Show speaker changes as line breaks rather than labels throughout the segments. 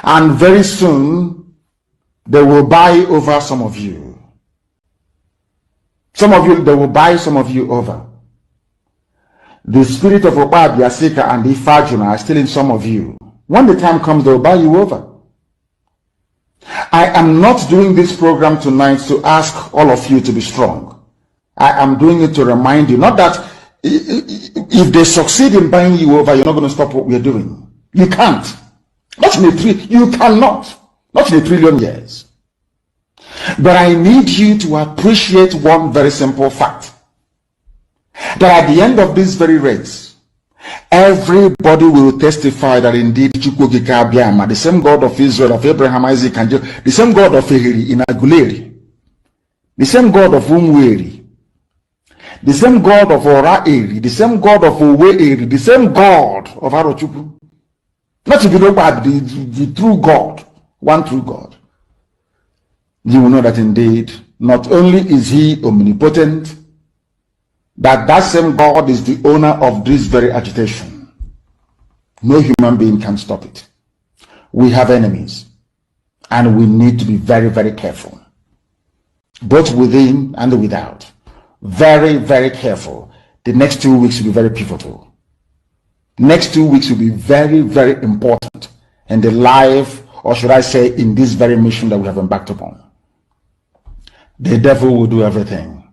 And very soon, they will buy over some of you. Some of you, they will buy some of you over. The spirit of Oba Biasika and Ifajuna are still in some of you. When the time comes, they will buy you over. I am not doing this program tonight to ask all of you to be strong. I am doing it to remind you, not that if they succeed in buying you over, you're not going to stop what we're doing. You can't. Not in a you cannot. Not in a trillion years. But I need you to appreciate one very simple fact. That at the end of this very race, everybody will testify that indeed the same God of Israel, of Abraham, Isaac, and Jacob, the same God of Ehiri in Aguleri, the same God of Umweri, the same God of Ora-Eri, the same God of Owe-Eri, the same God of Arochukwu. Not if you know about the true God, one true God. You will know that indeed, not only is he omnipotent, that same God is the owner of this very agitation. No human being can stop it. We have enemies, and we need to be very, very careful, both within and without. Very, very careful. The next 2 weeks will be very pivotal. Next 2 weeks will be very, very important in the life, or should I say, in this very mission that we have embarked upon. The devil will do everything.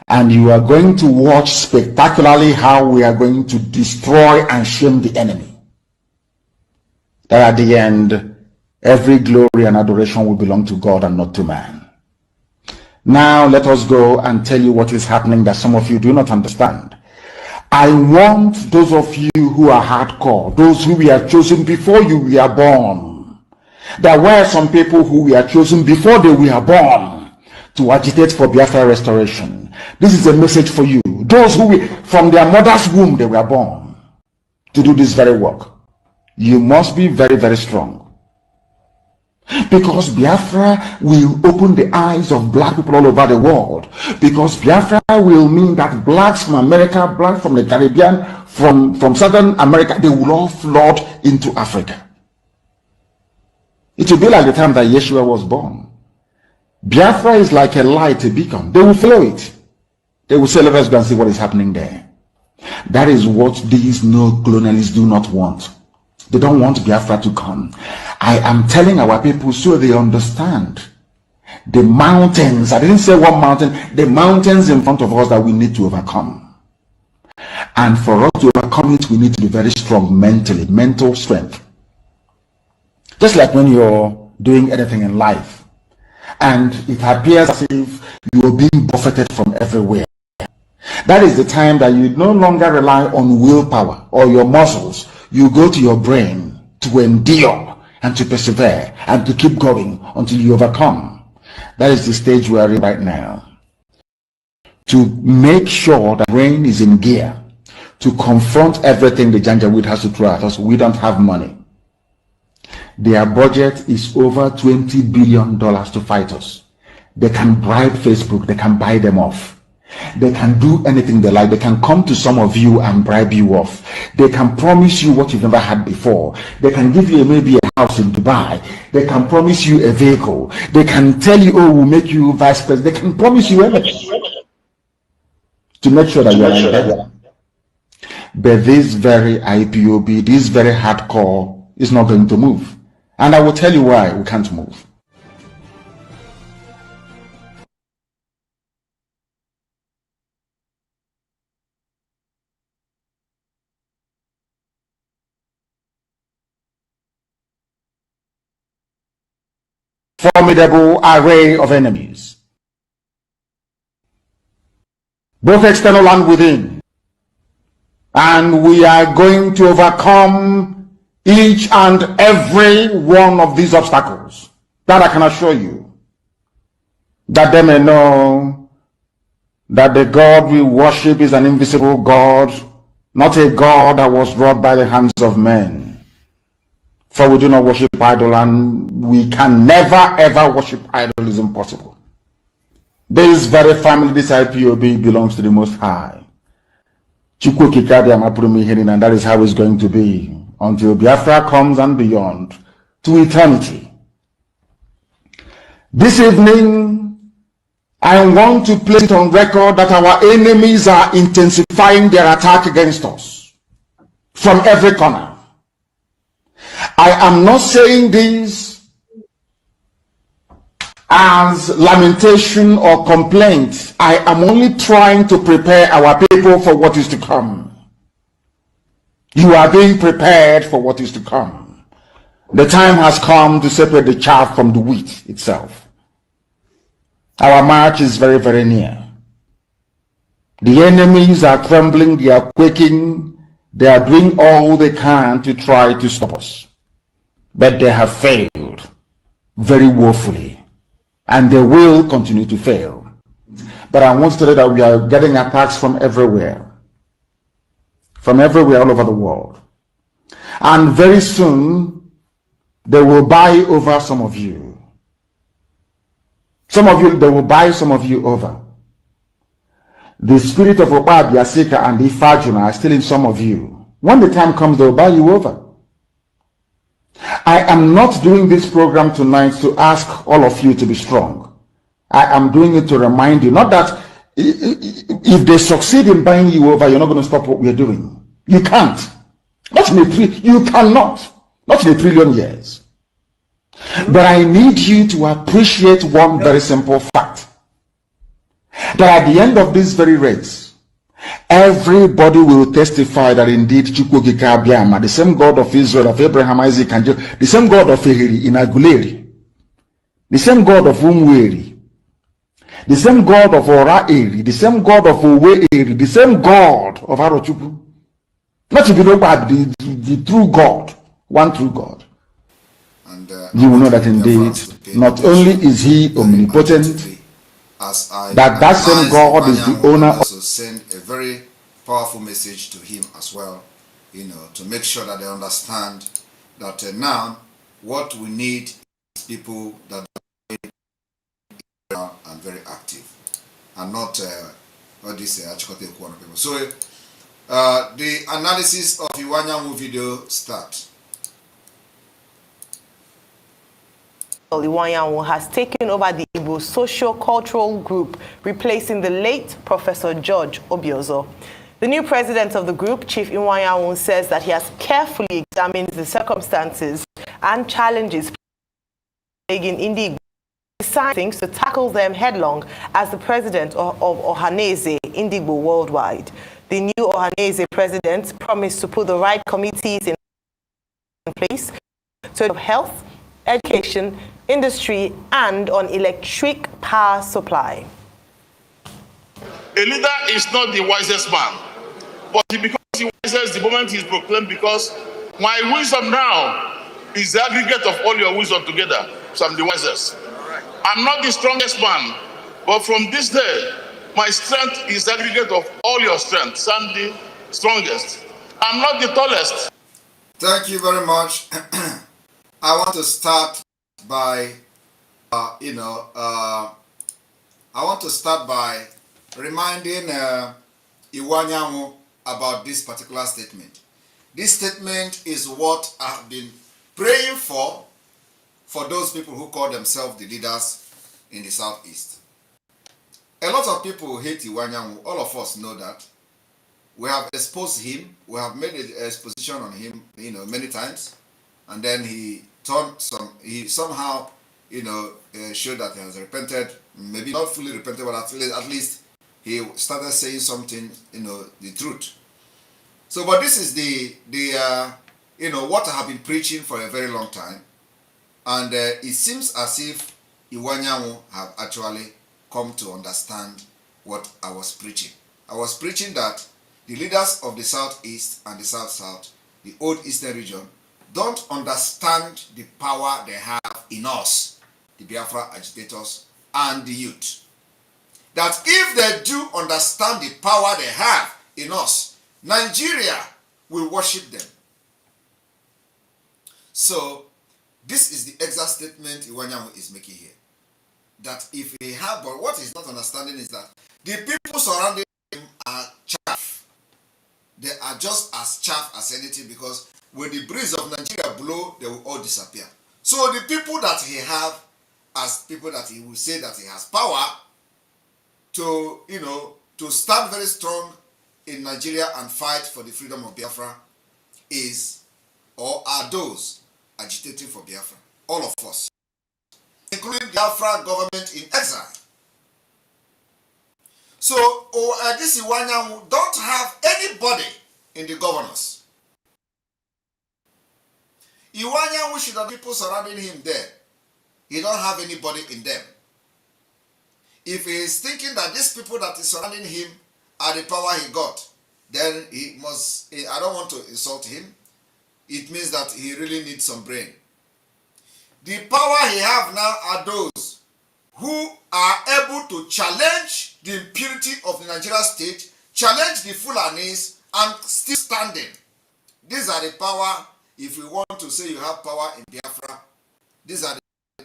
And you are going to watch spectacularly how we are going to destroy and shame the enemy. That at the end, every glory and adoration will belong to God and not to man. Now let us go and tell you what is happening that some of you do not understand. I want those of you who are hardcore, those who we are chosen before you were born. There were some people who were chosen before they were born to agitate for Biafra restoration. This is a message for you. Those who from their mother's womb they were born to do this very work. You must be very, very strong. Because Biafra will open the eyes of black people all over the world. Because Biafra will mean that blacks from America, blacks from the Caribbean, from Southern America, they will all flood into Africa. It will be like the time that Yeshua was born. Biafra is like a light, a beacon. They will follow it. They will say, let us go and see what is happening there. That is what these neo-colonialists do not want. They don't want Biafra to come. I am telling our people so they understand. The mountains, I didn't say one mountain, the mountains in front of us that we need to overcome. And for us to overcome it, we need to be very strong mentally, mental strength. Just like when you're doing anything in life, and it appears as if you are being buffeted from everywhere. That is the time that you no longer rely on willpower or your muscles. You go to your brain to endure and to persevere and to keep going until you overcome. That is the stage we are in right now. To make sure that brain is in gear to confront everything the Janjaweed has to throw at us. We don't have money. Their budget is over $20 billion to fight us. They can bribe Facebook. They can buy them off. They can do anything they like. They can come to some of you and bribe you off. They can promise you what you've never had before. They can give you maybe a house in Dubai. They can promise you a vehicle. They can tell you, oh, we'll make you vice president. They can promise you anything to make sure that you're in there. But this very IPOB, this very hardcore is not going to move. And I will tell you why we can't move. Formidable array of enemies, both external and within. And we are going to overcome each and every one of these obstacles. That I can assure you. That they may know that the God we worship is an invisible God, not a God that was wrought by the hands of men. For we do not worship idol, and we can never ever worship idol. Is impossible. This very family, this IPOB, belongs to the Most High. And that is how it's going to be until Biafra comes and beyond to eternity. This evening, I want to place it on record that our enemies are intensifying their attack against us from every corner. I am not saying this as lamentation or complaint. I am only trying to prepare our people for what is to come. You are being prepared for what is to come. The time has come to separate the chaff from the wheat itself. Our march is very, very near. The enemies are trembling, they are quaking, they are doing all they can to try to stop us. But they have failed very woefully, and they will continue to fail. But I want to tell you that we are getting attacks from everywhere all over the world. And very soon, they will buy over some of you. They will buy some of you over. The spirit of BIAFRA and the Ifajuna are still in some of you. When the time comes, they will buy you over. I am not doing this program tonight to ask all of you to be strong. I am doing it to remind you, not that if they succeed in buying you over, you're not going to stop what we're doing. You can't. You cannot. Not in a trillion years. But I need you to appreciate one very simple fact. That at the end of this very race, everybody will testify that indeed the same God of Israel, of Abraham, Isaac, and Jacob, the same God of Ehiri in Aguleri, the same God of Umweri, the same God of Ora-Eri, the same God of Owe-Eri, the same God of Arochukwu. Not to be no bad, the true God, one true God. And you will know that indeed, not only is he omnipotent, that same God is the owner.
Also send a very powerful message to him as well, to make sure that they understand that now what we need is people that are very active and not all these Achikote people. So the analysis of Iwanyanwu video start.
Iwanyanwu has taken over the Igbo socio-cultural group, replacing the late Professor George Obiozo. The new president of the group, Chief Iwanyanwu, says that he has carefully examined the circumstances and challenges plaguing Igbo, deciding to tackle them headlong as the president of Ohaneze Igbo worldwide. The new Ohaneze president promised to put the right committees in place to health, education, industry, and on electric power supply.
A leader is not the wisest man, but he becomes the wisest the moment he is proclaimed, because my wisdom now is the aggregate of all your wisdom together, so I'm the wisest. I'm not the strongest man, but from this day, my strength is the aggregate of all your strength, so I'm the strongest. I'm not the tallest.
Thank you very much. I want to start by, reminding Iwanyanwu about this particular statement. This statement is what I've been praying for those people who call themselves the leaders in the Southeast. A lot of people hate Iwanyanwu. All of us know that. We have exposed him. We have made an exposition on him, many times. And then he somehow, showed that he has repented. Maybe not fully repented, but at least he started saying something, the truth. So, but this is what I have been preaching for a very long time. And it seems as if Iwanyanwu have actually come to understand what I was preaching. I was preaching that the leaders of the Southeast and the South-South, the old Eastern region, don't understand the power they have in us, the Biafra agitators and the youth. That if they do understand the power they have in us, Nigeria will worship them. So, this is the exact statement Iwanyanwu is making here. That if he have, but what he's not understanding is that the people surrounding him are chaff. They are just as chaff as anything, because when the breeze of Nigeria blow, they will all disappear. So the people that he have as people that he will say that he has power to, to stand very strong in Nigeria and fight for the freedom of Biafra is, or are those agitating for Biafra. All of us, including Biafra government in exile. So this Iwanyanwu don't have anybody in the governors. Iwanyanwu should have people surrounding him there. He don't have anybody in them. If he is thinking that these people that is surrounding him are the power he got, then he must, I don't want to insult him. It means that he really needs some brain. The power he have now are those who are able to challenge the impurity of the Nigerian state, challenge the Fulanis, and still standing. These are the power, if you want to say you have power in Biafra, these are the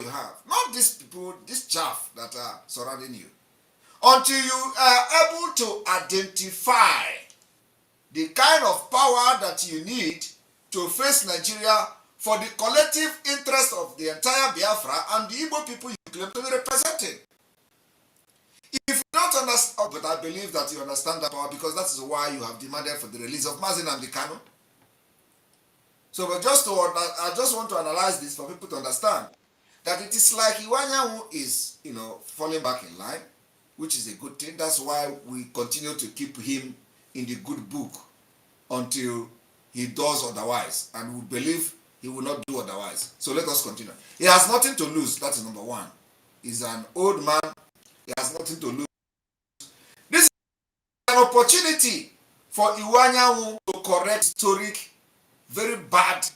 you have. Not these people, this chaff that are surrounding you. Until you are able to identify the kind of power that you need to face Nigeria for the collective interest of the entire Biafra and the Igbo people you claim to be representing. If you don't understand, but I believe that you understand that power, because that is why you have demanded for the release of Mazi Nnamdi Kanu. So, but I just want to analyze this for people to understand that it is like Iwanyanwu is, falling back in line, which is a good thing. That's why we continue to keep him in the good book until he does otherwise, and we believe he will not do otherwise. So let us continue. He has nothing to lose. That is number one. He's an old man. He has nothing to lose. This is an opportunity for Iwanyanwu to correct historic, very bad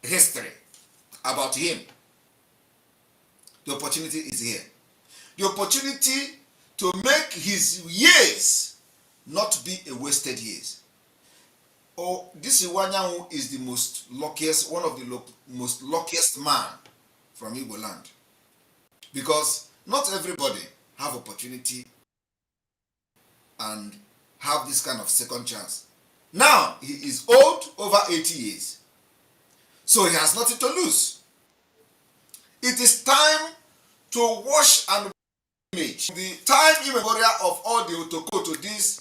history about him. The opportunity is here. The opportunity to make his years not be a wasted years. Oh, this Iwanyanwu is the most luckiest, one of the most luckiest man from Igbo land. Because not everybody have opportunity and have this kind of second chance. Now, he is old, over 80 years. So he has nothing to lose. It is time to wash and image. The time immemorial of all the Otoko to this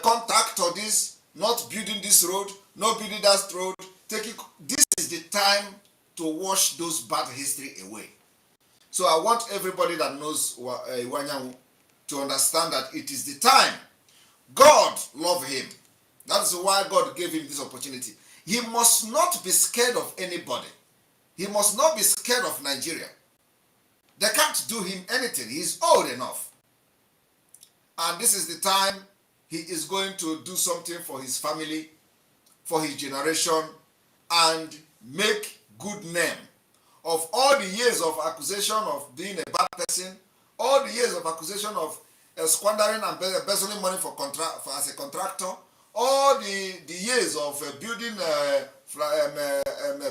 contact or this, not building this road, not building that road, this is the time to wash those bad history away. So I want everybody that knows Iwanyanwu to understand that it is the time. God loved him. That is why God gave him this opportunity. He must not be scared of anybody. He must not be scared of Nigeria. They can't do him anything. He's old enough. And this is the time he is going to do something for his family, for his generation, and make good name of all the years of accusation of being a bad person, all the years of accusation of squandering and embezzling money as a contractor, all the years of building a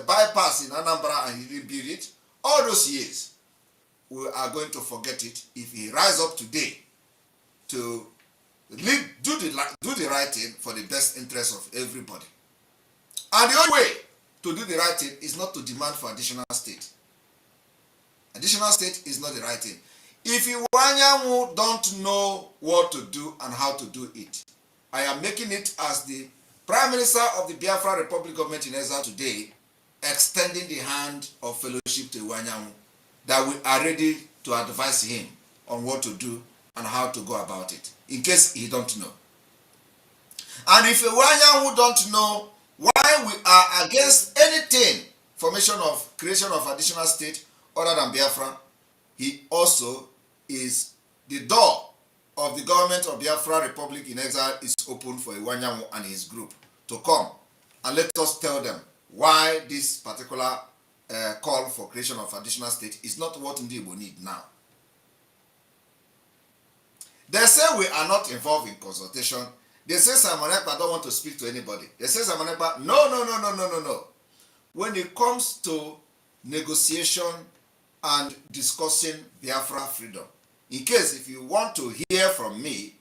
bypass in Anambra and he didn't build it, all those years, we are going to forget it if he rise up today to do the right thing for the best interest of everybody. And the only way to do the right thing is not to demand for additional state. Additional state is not the right thing. If Iwanyanwu don't know what to do and how to do it, I am making it as the Prime Minister of the Biafra Republic Government in exile today, extending the hand of fellowship to Iwanyanwu, that we are ready to advise him on what to do and how to go about it, in case he don't know. And if Iwanyanwu don't know why we are against anything, creation of additional state other than Biafra, he also is the door of the government of Biafra Republic in exile is open for Iwanyanwu and his group to come and let us tell them why this particular call for creation of additional state is not what Igbo need now. They say we are not involved in consultation. They say Simon Ekpa don't want to speak to anybody. They say Simon Ekpa, no. When it comes to negotiation and discussing Biafra freedom, in case if you want to hear from me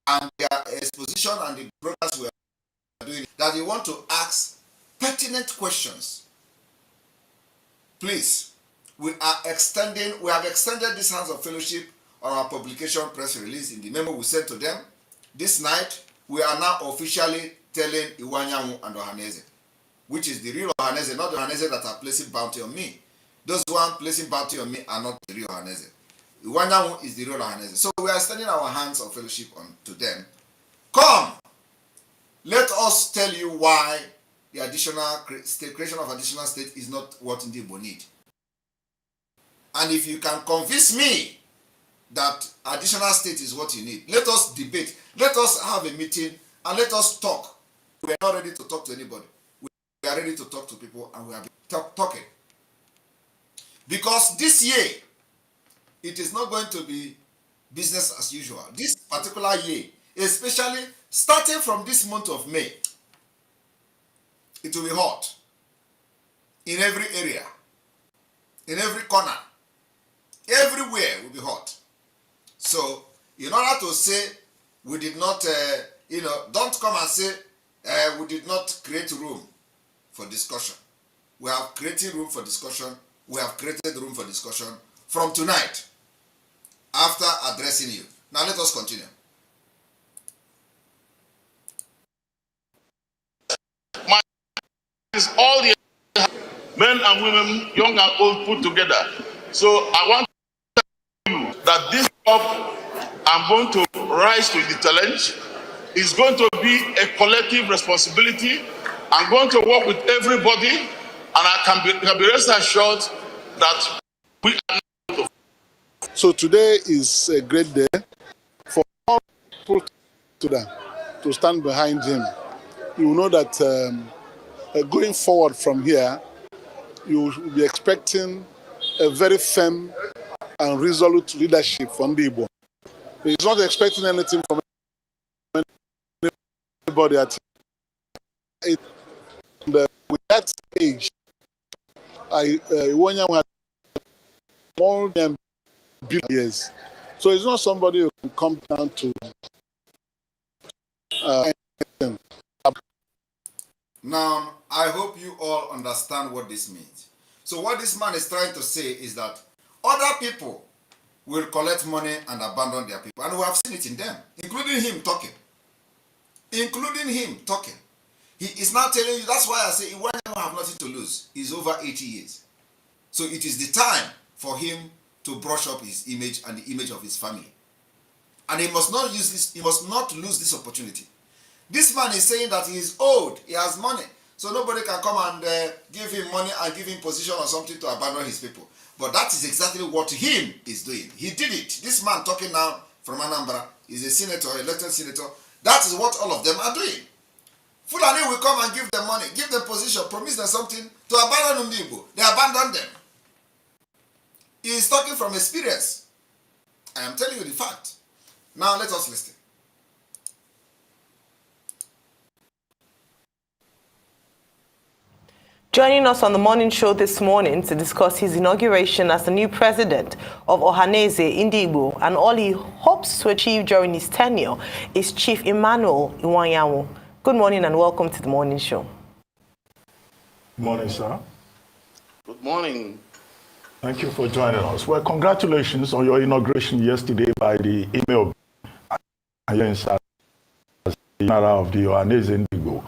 and the exposition and the programs we are doing, that you want to ask pertinent questions, please, we have extended this Hands of Fellowship on our publication press release in the memo we sent to them. This night, we are now officially telling Iwanyanwu and Ohaneze, which is the real Ohaneze, not the Ohaneze that are placing bounty on me. Those who are placing bounty on me are not the real Ohaneze. Iwanyanwu is the real Ohaneze. So we are extending our Hands of Fellowship to them. Come, let us tell you why the creation of additional state is not what Igbo need. And if you can convince me that additional state is what you need, let us debate, let us have a meeting, and let us talk. We are not ready to talk to anybody. We are ready to talk to people, and we are talking. Because this year, it is not going to be business as usual. This particular year, especially starting from this month of May, it will be hot in every area, in every corner, everywhere will be hot. So, in order to say we did not, don't come and say we did not create room for discussion. We have created room for discussion. We have created room for discussion from tonight after addressing you. Now let us continue.
It's all the men and women, young and old, put together. So I want to tell you that this job, I'm going to rise to the challenge. It's going to be a collective responsibility. I'm going to work with everybody, and I can be rest assured that we are not.
So today is a great day for all people to stand behind him. You will know that going forward from here, you will be expecting a very firm and resolute leadership from the Igbo. He's not expecting anything from anybody at it. And with that age, Iwanyanwu had more than billion years. So it's not somebody who can come down to anything.
Now, I hope you all understand what this means. So what this man is trying to say is that other people will collect money and abandon their people. And we have seen it in them, including him talking. Including him talking. He is now telling you, that's why I say Iwanyanwu have nothing to lose. He's over 80 years. So it is the time for him to brush up his image and the image of his family. And he must not use this, he must not lose this opportunity. This man is saying that he is old, he has money, so nobody can come and give him money and give him position or something to abandon his people. But that is exactly what him is doing. He did it. This man talking now from Anambra is a senator, elected senator. That is what all of them are doing. Fulani will come and give them money, give them position, promise them something to abandon Igbo. They abandon them. He is talking from experience. I am telling you the fact. Now let us listen.
Joining us on the morning show this morning to discuss his inauguration as the new president of Ohaneze Indigbo and all he hopes to achieve during his tenure is Chief Emmanuel Iwanyanwu. Good morning and welcome to the morning show.
Good morning, sir.
Good morning.
Thank you for joining us. Well, congratulations on your inauguration yesterday by the email as the general of the Ohaneze Indigbo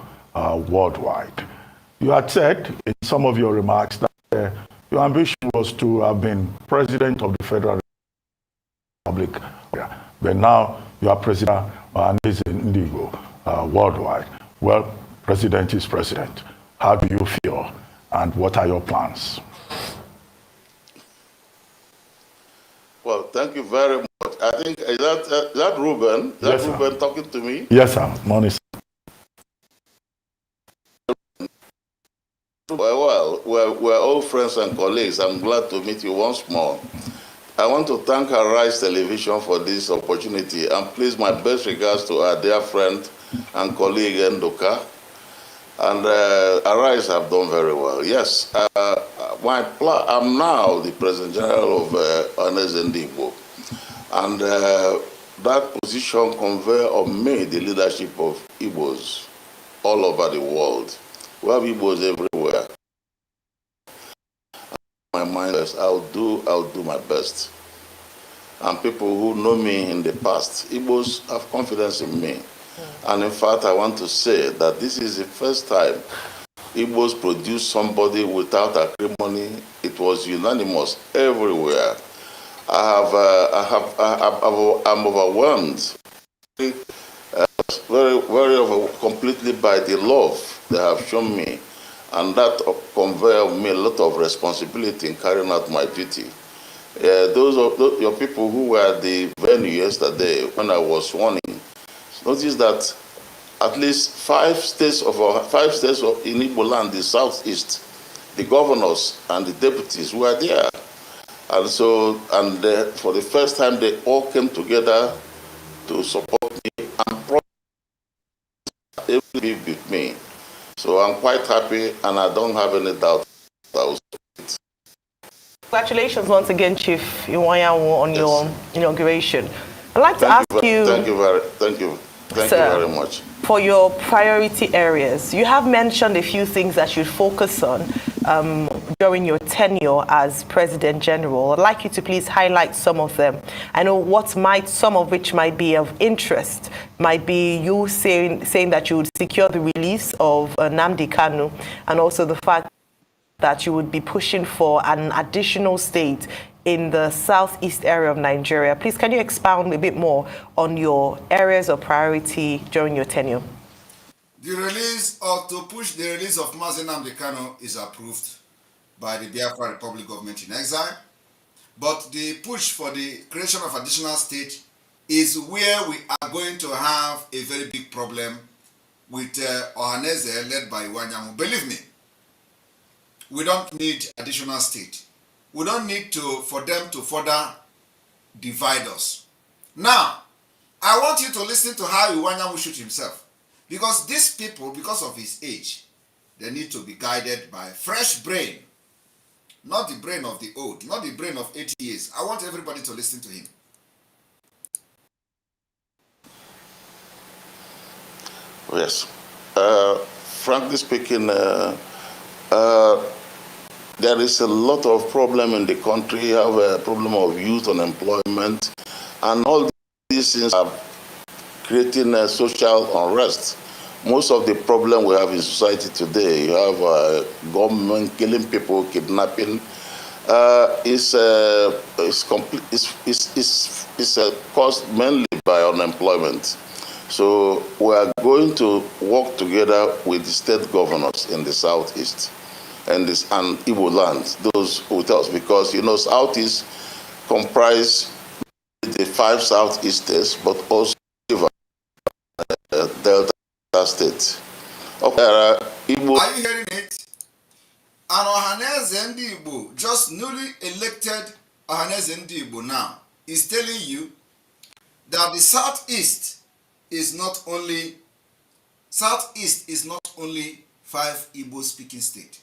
worldwide. You had said in some of your remarks that your ambition was to have been president of the Federal Republic, but now you are president of Ohaneze Indigbo worldwide. Well, president is president. How do you feel, and what are your plans?
Well, thank you very much. I think, is that Ruben? Is that
Yes,
Ruben talking to me?
Yes, sir. Morning, sir.
Well, we're all friends and colleagues. I'm glad to meet you once more. I want to thank Arise Television for this opportunity and please my best regards to our dear friend and colleague Ndoka. And Arise have done very well. Yes, I'm now the President General of Ohaneze Indigbo. And that position confer on me the leadership of Igbos all over the world. We have Igbos everywhere. My mind is, I'll do my best. And people who know me in the past, Igbos have confidence in me. And in fact, I want to say that this is the first time Igbos produced somebody without acrimony. It was unanimous everywhere. I'm overwhelmed, completely by the love they have shown me, and that convey me a lot of responsibility in carrying out my duty. Those your people who were at the venue yesterday when I was sworn in, notice that at least five states in Igbo land, the southeast, the governors and the deputies were there. And so, for the first time, they all came together to support me and promise everything with me. So I'm quite happy, and I don't have any doubt that
Congratulations once again, Chief Iwanyanwu, on your inauguration. I'd like to ask you.
Thank you very much.
For your priority areas, you have mentioned a few things that you'd focus on during your tenure as President General. I'd like you to please highlight some of them. I know some of which might be of interest, might be you saying that you would secure the release of Nnamdi Kanu, and also the fact that you would be pushing for an additional state in the southeast area of Nigeria. Please, can you expound a bit more on your areas of priority during your tenure?
To push the release of Mazi Nnamdi Kanu is approved by the Biafra Republic government in exile. But the push for the creation of additional state is where we are going to have a very big problem with Ohaneze led by Iwanyanwu. Believe me, we don't need additional state. We don't need for them to further divide us. Now, I want you to listen to how Iwanyanwu shoot himself. Because these people, because of his age, they need to be guided by fresh brain. Not the brain of the old, not the brain of 80 years. I want everybody to listen to him.
Yes. Frankly speaking, there is a lot of problem in the country. You have a problem of youth unemployment, and all these things are creating a social unrest. Most of the problem we have in society today, you have government killing people, kidnapping, is caused mainly by unemployment. So we are going to work together with the state governors in the southeast and Igbo land, those with us, because southeast comprise the 5 southeast states, but also Delta states. Okay,
Are you hearing it? And Ohaneze Ndi Igbo, just newly elected Ohaneze Ndi Igbo now, is telling you that the southeast is not only 5 Igbo speaking states.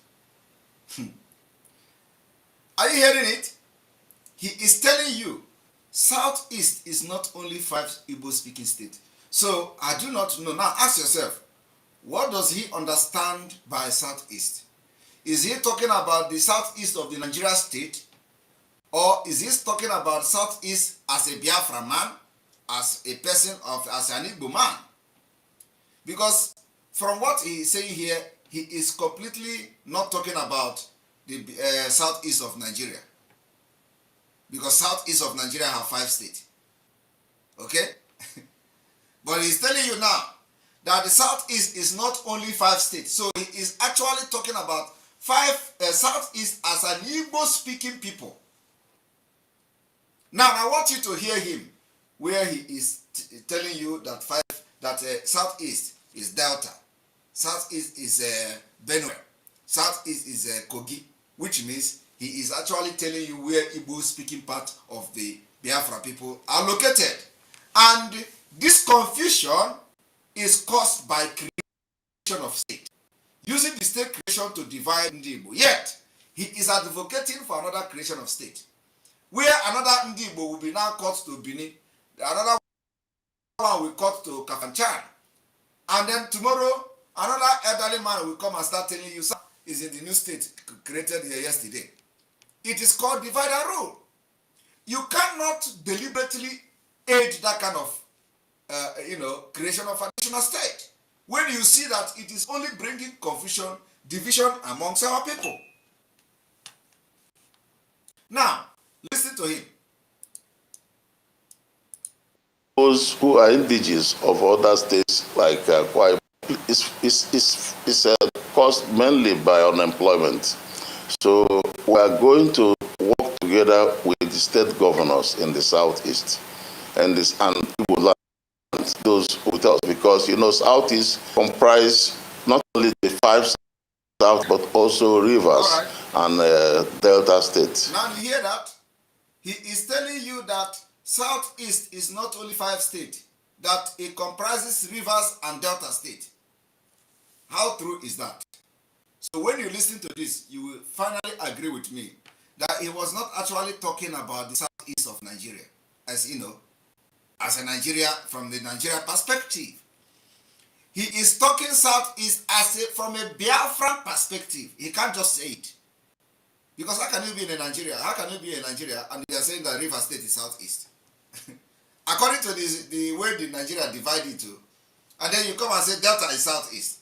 Are you hearing it? He is telling you southeast is not only 5 Igbo speaking states. So I do not know. Now ask yourself, what does he understand by southeast? Is he talking about the southeast of the Nigeria state? Or is he talking about southeast as a Biafra man, as a person, as an Igbo man? Because from what he is saying here, he is completely not talking about the southeast of Nigeria. Because southeast of Nigeria have 5 states. Okay? But he's telling you now that the southeast is not only 5 states. So he is actually talking about 5 southeast as an Igbo speaking people. Now I want you to hear him where he is telling you that southeast is Delta, southeast is Benue, southeast is Kogi, which means he is actually telling you where Igbo speaking part of the Biafra people are located. And this confusion is caused by creation of state, using the state creation to divide Ndi Igbo. Yet he is advocating for another creation of state, where another Ndi Igbo will be now cut to Benin, another one will cut to Kafanchan, and then tomorrow Another elderly man will come and start telling you, is in the new state created here yesterday. It is called divide and rule. You cannot deliberately aid that kind of creation of additional state when you see that it is only bringing confusion, division amongst our people. Now, listen to him.
Those who are indigenous of other states like Kwai is caused mainly by unemployment. So we are going to work together with the state governors in the southeast and Igbo land, those hotels, because southeast comprise not only the 5 south but also rivers and delta states.
Now you hear that? He is telling you that southeast is not only 5 states, that it comprises rivers and delta state. How true is that? So when you listen to this, you will finally agree with me that he was not actually talking about the southeast of Nigeria, as a Nigeria, from the Nigeria perspective. He is talking southeast from a Biafran perspective. He can't just say it. Because how can you be in Nigeria? How can you be in Nigeria and they are saying that River State is southeast? According to the way the Nigeria divided into, and then you come and say Delta is southeast.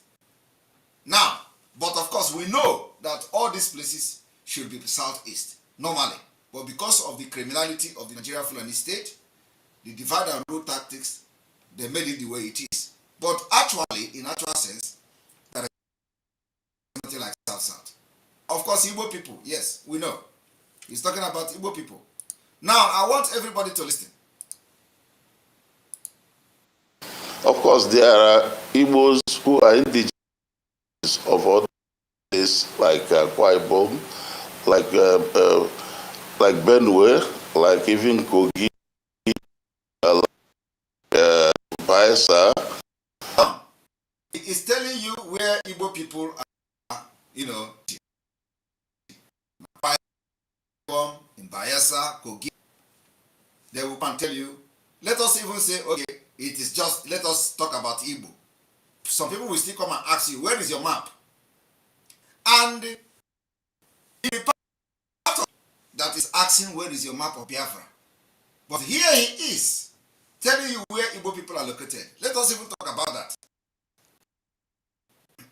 Now, but of course we know that all these places should be southeast, normally. But because of the criminality of the Nigeria Fulani state, the divide and rule tactics, they made it the way it is. But actually, in actual sense, there is nothing like south-south. Of course, Igbo people, yes, we know. He's talking about Igbo people. Now, I want everybody to listen.
Of course, there are Igbos who are indigenous of other places like Kwai Ibom, like Benue, like even Kogi, Baesa.
It is telling you where Igbo people are, in Bayelsa, Kogi. They will tell you, let us even say, okay, it is just, let us talk about Igbo. Some people will still come and ask you, where is your map? And the part that is asking, where is your map of Biafra? But here he is, telling you where Igbo people are located. Let us even talk about that.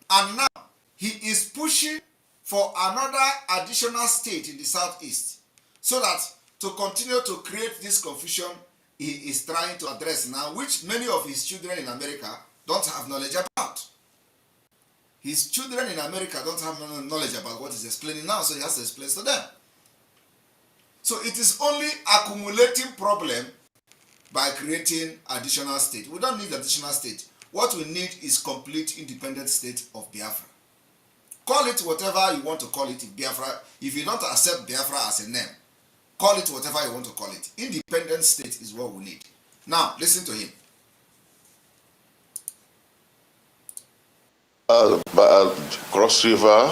And now, he is pushing for another additional state in the southeast, so that to continue to create this confusion, he is trying to address now, which many of his children in America don't have knowledge about. His children in America don't have knowledge about what he's explaining now, so he has to explain to them. So it is only accumulating problem by creating additional state. We don't need additional state. What we need is complete independent state of Biafra. Call it whatever you want to call it. If you don't accept Biafra as a name, call it whatever you want to call it. Independent state is what we need. Now, listen to him.
Cross River,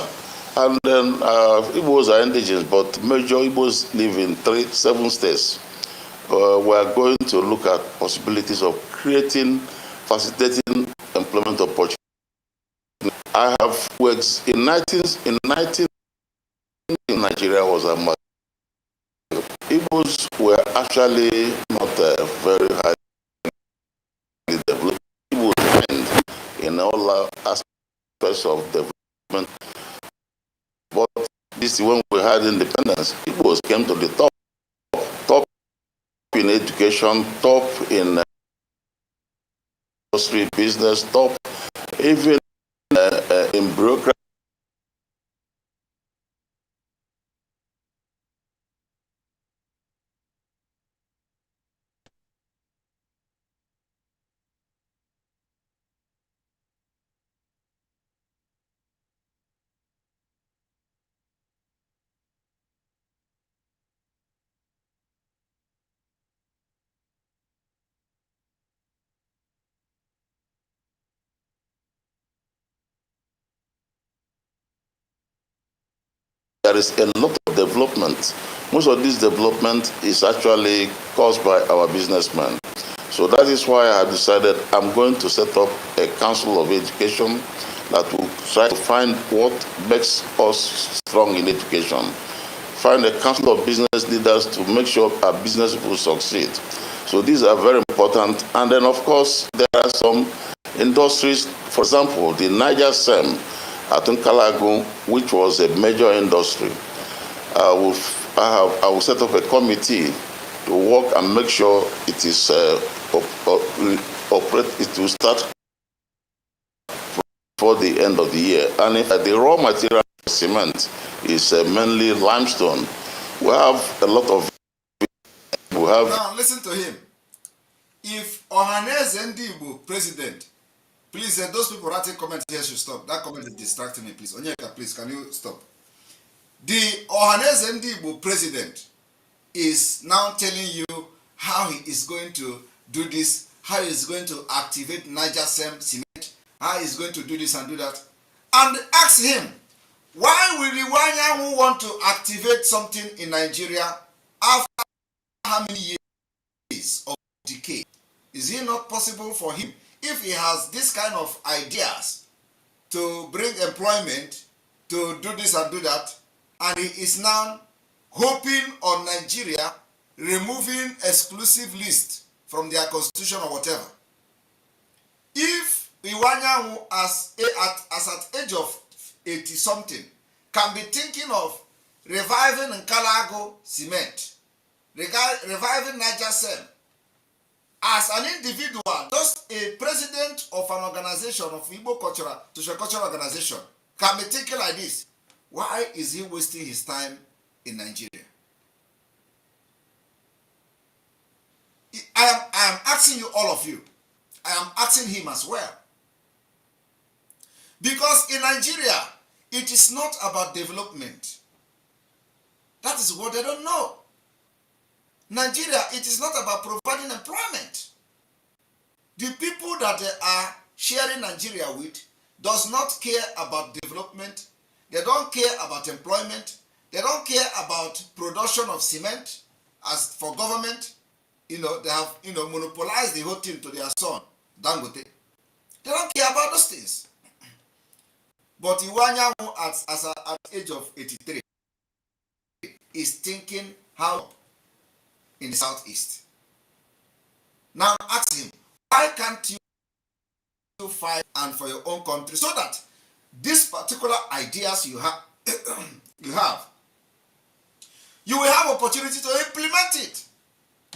and then Igbos are indigenous, but major Igbos live in 7 states. We are going to look at possibilities of facilitating employment opportunities. I have worked in 19 in Nigeria was a market. Igbos were actually not very highly developed. Igbos in all aspects of development. But this when we had independence, Igbos came to the top in education, top in industry, business, top even in bureaucracy. There is a lot of development. Most of this development is actually caused by our businessmen. So that is why I have decided I'm going to set up a Council of Education that will try to find what makes us strong in education, find a council of business leaders to make sure our business will succeed. So these are very important. And then, of course, there are some industries, for example, the Niger SEM at Nkalagu, which was a major industry. I will set up a committee to work and make sure it is it will start before the end of the year. And if the raw material cement is mainly limestone, we have a lot of.
Now listen to him. If Ohaneze Ndigbo president, please, those people writing comment here should stop. That comment is distracting me, please. Onyeka, please, can you stop? The Ohaneze Ndigbo president is now telling you how he is going to do this, how he is going to activate Niger cement, how he is going to do this and do that. And ask him, why will Iwanya who want to activate something in Nigeria after how many years of decay? Is it not possible for him, if he has this kind of ideas to bring employment, to do this and do that, and he is now hoping on Nigeria removing exclusive list from their constitution or whatever? If Iwanyanwu as at age of 80 something can be thinking of reviving Nkalago cement, reviving Niger SEM, as an individual, just a president of an organization, of Igbo cultural, social cultural organization, can be thinking like this, why is he wasting his time in Nigeria? I am asking you, all of you, I am asking him as well. Because in Nigeria, it is not about development. That is what they don't know. Nigeria, it is not about providing employment. The people that they are sharing Nigeria with does not care about development. They don't care about employment. They don't care about production of cement. As for government, they have monopolized the whole thing to their son, Dangote. They don't care about those things. But Iwanyanwu at age of 83 is thinking how in the southeast. Now ask him, why can't you fight and for your own country, so that these particular ideas you have you will have opportunity to implement it.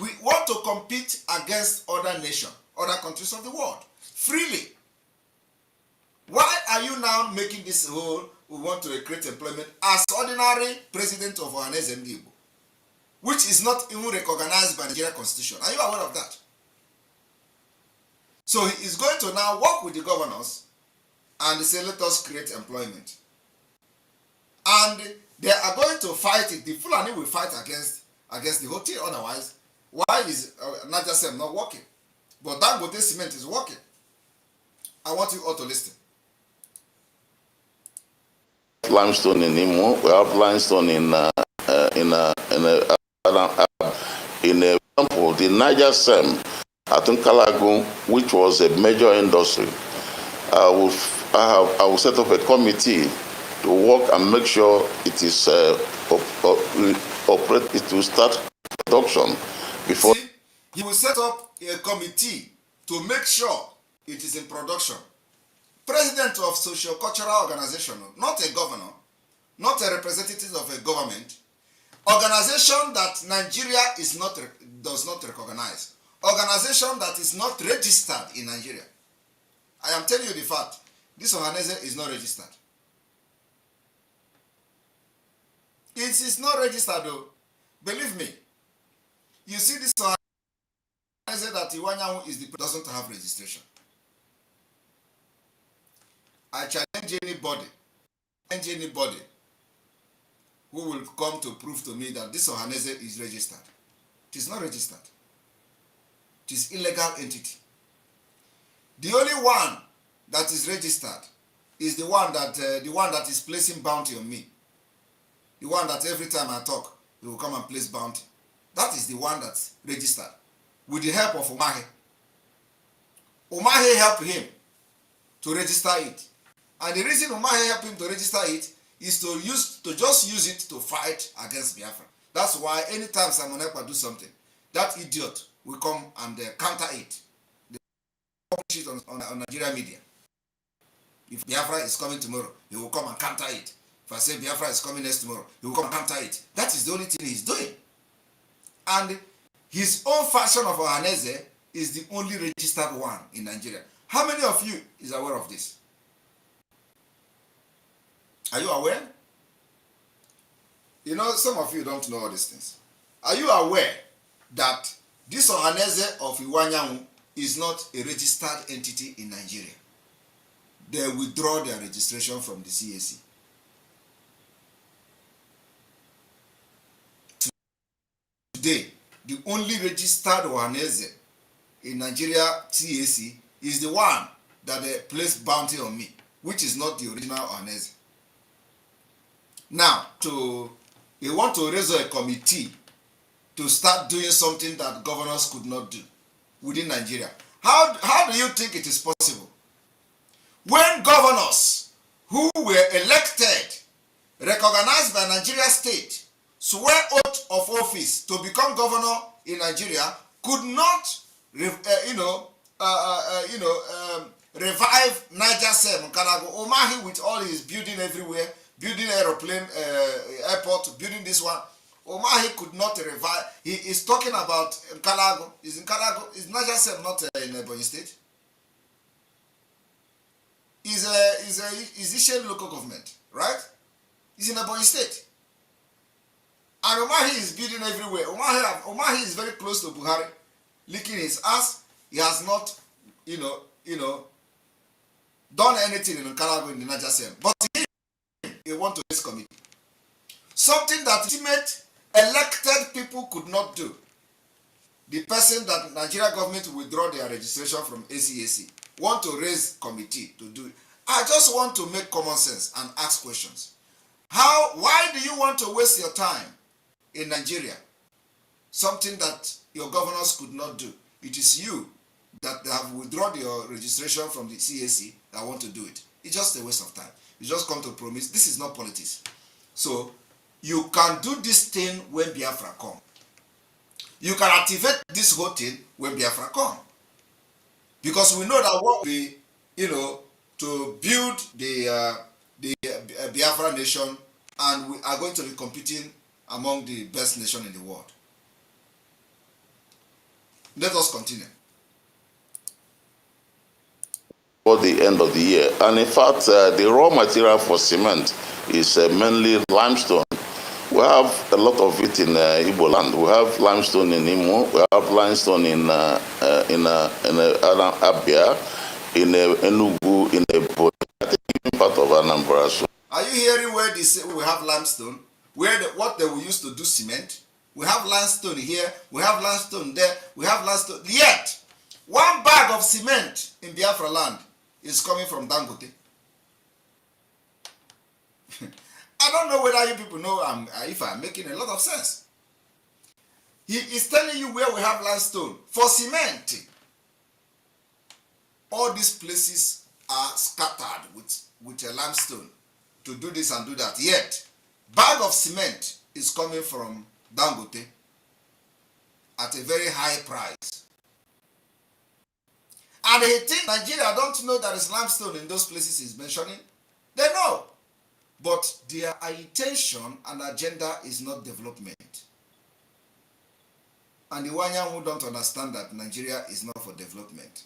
We want to compete against other nations, other countries of the world freely. Why are you now making this whole, we want to create employment as ordinary president of Ohaneze Ndigbo, which is not even recognized by the Nigerian constitution? Are you aware of that? So he is going to now work with the governors and say, let us create employment. And they are going to fight it. The Fulani will fight against the whole thing. Otherwise, why is Niger SEM not working? But Dangote cement is working. I want you all to listen.
Limestone in Imo, we have limestone in example, the Niger SEM at Nkalagu, which was a major industry. I will set up a committee to work and make sure it is operate. It will start production before.
See, he will set up a committee to make sure it is in production. President of socio-cultural organization, not a governor, not a representative of a government, organization that Nigeria does not recognize, organization that is not registered in Nigeria. I am telling you the fact, this Ohaneze is not registered. It is not registered though. Believe me. You see this Ohaneze that Iwanyanwu doesn't have registration. I challenge anybody who will come to prove to me that this Ohaneze is registered. It is not registered. It is illegal entity. The only one that is registered is the one that is placing bounty on me. The one that every time I talk, he will come and place bounty. That is the one that's registered with the help of Umahe. Umahe helped him to register it. And the reason Umahi helped him to register it is to just use it to fight against Biafra. That's why anytime Simon Ekpa do something, that idiot will come and counter it. They publish it on Nigerian media. If Biafra is coming tomorrow, he will come and counter it. If I say Biafra is coming next tomorrow, he will come and counter it. That is the only thing he's doing. And his own faction of Ohaneze is the only registered one in Nigeria. How many of you is aware of this? Are you aware? You know, some of you don't know all these things. Are you aware that this Ohaneze of Iwanyanwu is not a registered entity in Nigeria? They withdraw their registration from the CAC. Today, the only registered Ohaneze in Nigeria CAC is the one that they placed bounty on me, which is not the original Ohaneze. Now, they want to raise a committee to start doing something that governors could not do within Nigeria. How do you think it is possible? When governors who were elected, recognized by Nigeria state, swear oath of office to become governor in Nigeria, could not, revive Niger Sem, Kanago, Umahi with all his building everywhere, building aeroplane, airport, building this one. Umahi could not revive. He is talking about Nkalago. Is Nkalago? Is Niger Sem not in Ebonyi State? Is Ishan local government, right? He's in Ebonyi State. And Umahi is building everywhere. Umahi is very close to Buhari, licking his ass. He has not, done anything in Nkalago in the Niger Sem. But he want to this committee. Something that ultimate elected people could not do. The person that Nigeria government will withdraw their registration from ACAC want to raise committee to do it. I just want to make common sense and ask questions. Why do you want to waste your time in Nigeria? Something that your governors could not do. It is you that have withdrawn your registration from the CAC that want to do it. It's just a waste of time. You just come to promise. This is not politics. So you can do this thing when Biafra come. You can activate this whole thing when Biafra come. Because we know that what we, to build the Biafra nation, and we are going to be competing among the best nation in the world. Let us continue.
For the end of the year. And in fact, the raw material for cement is mainly limestone. We have a lot of it in Igbo land. We have limestone in Imo. We have limestone in Abia, in Enugu, in Ebonyi. I think even part of Anambra. So.
Are you hearing where they say we have limestone? What they will use to do cement? We have limestone here. We have limestone there. We have limestone. Yet, one bag of cement in Biafra land is coming from Dangote. I don't know whether you people know if I'm making a lot of sense. He is telling you where we have limestone. For cement, all these places are scattered with a limestone to do this and do that. Yet, bag of cement is coming from Dangote at a very high price. And they think Nigeria don't know there is limestone in those places he's mentioning. They know. But their intention and agenda is not development. And the Wanyan who don't understand that Nigeria is not for development.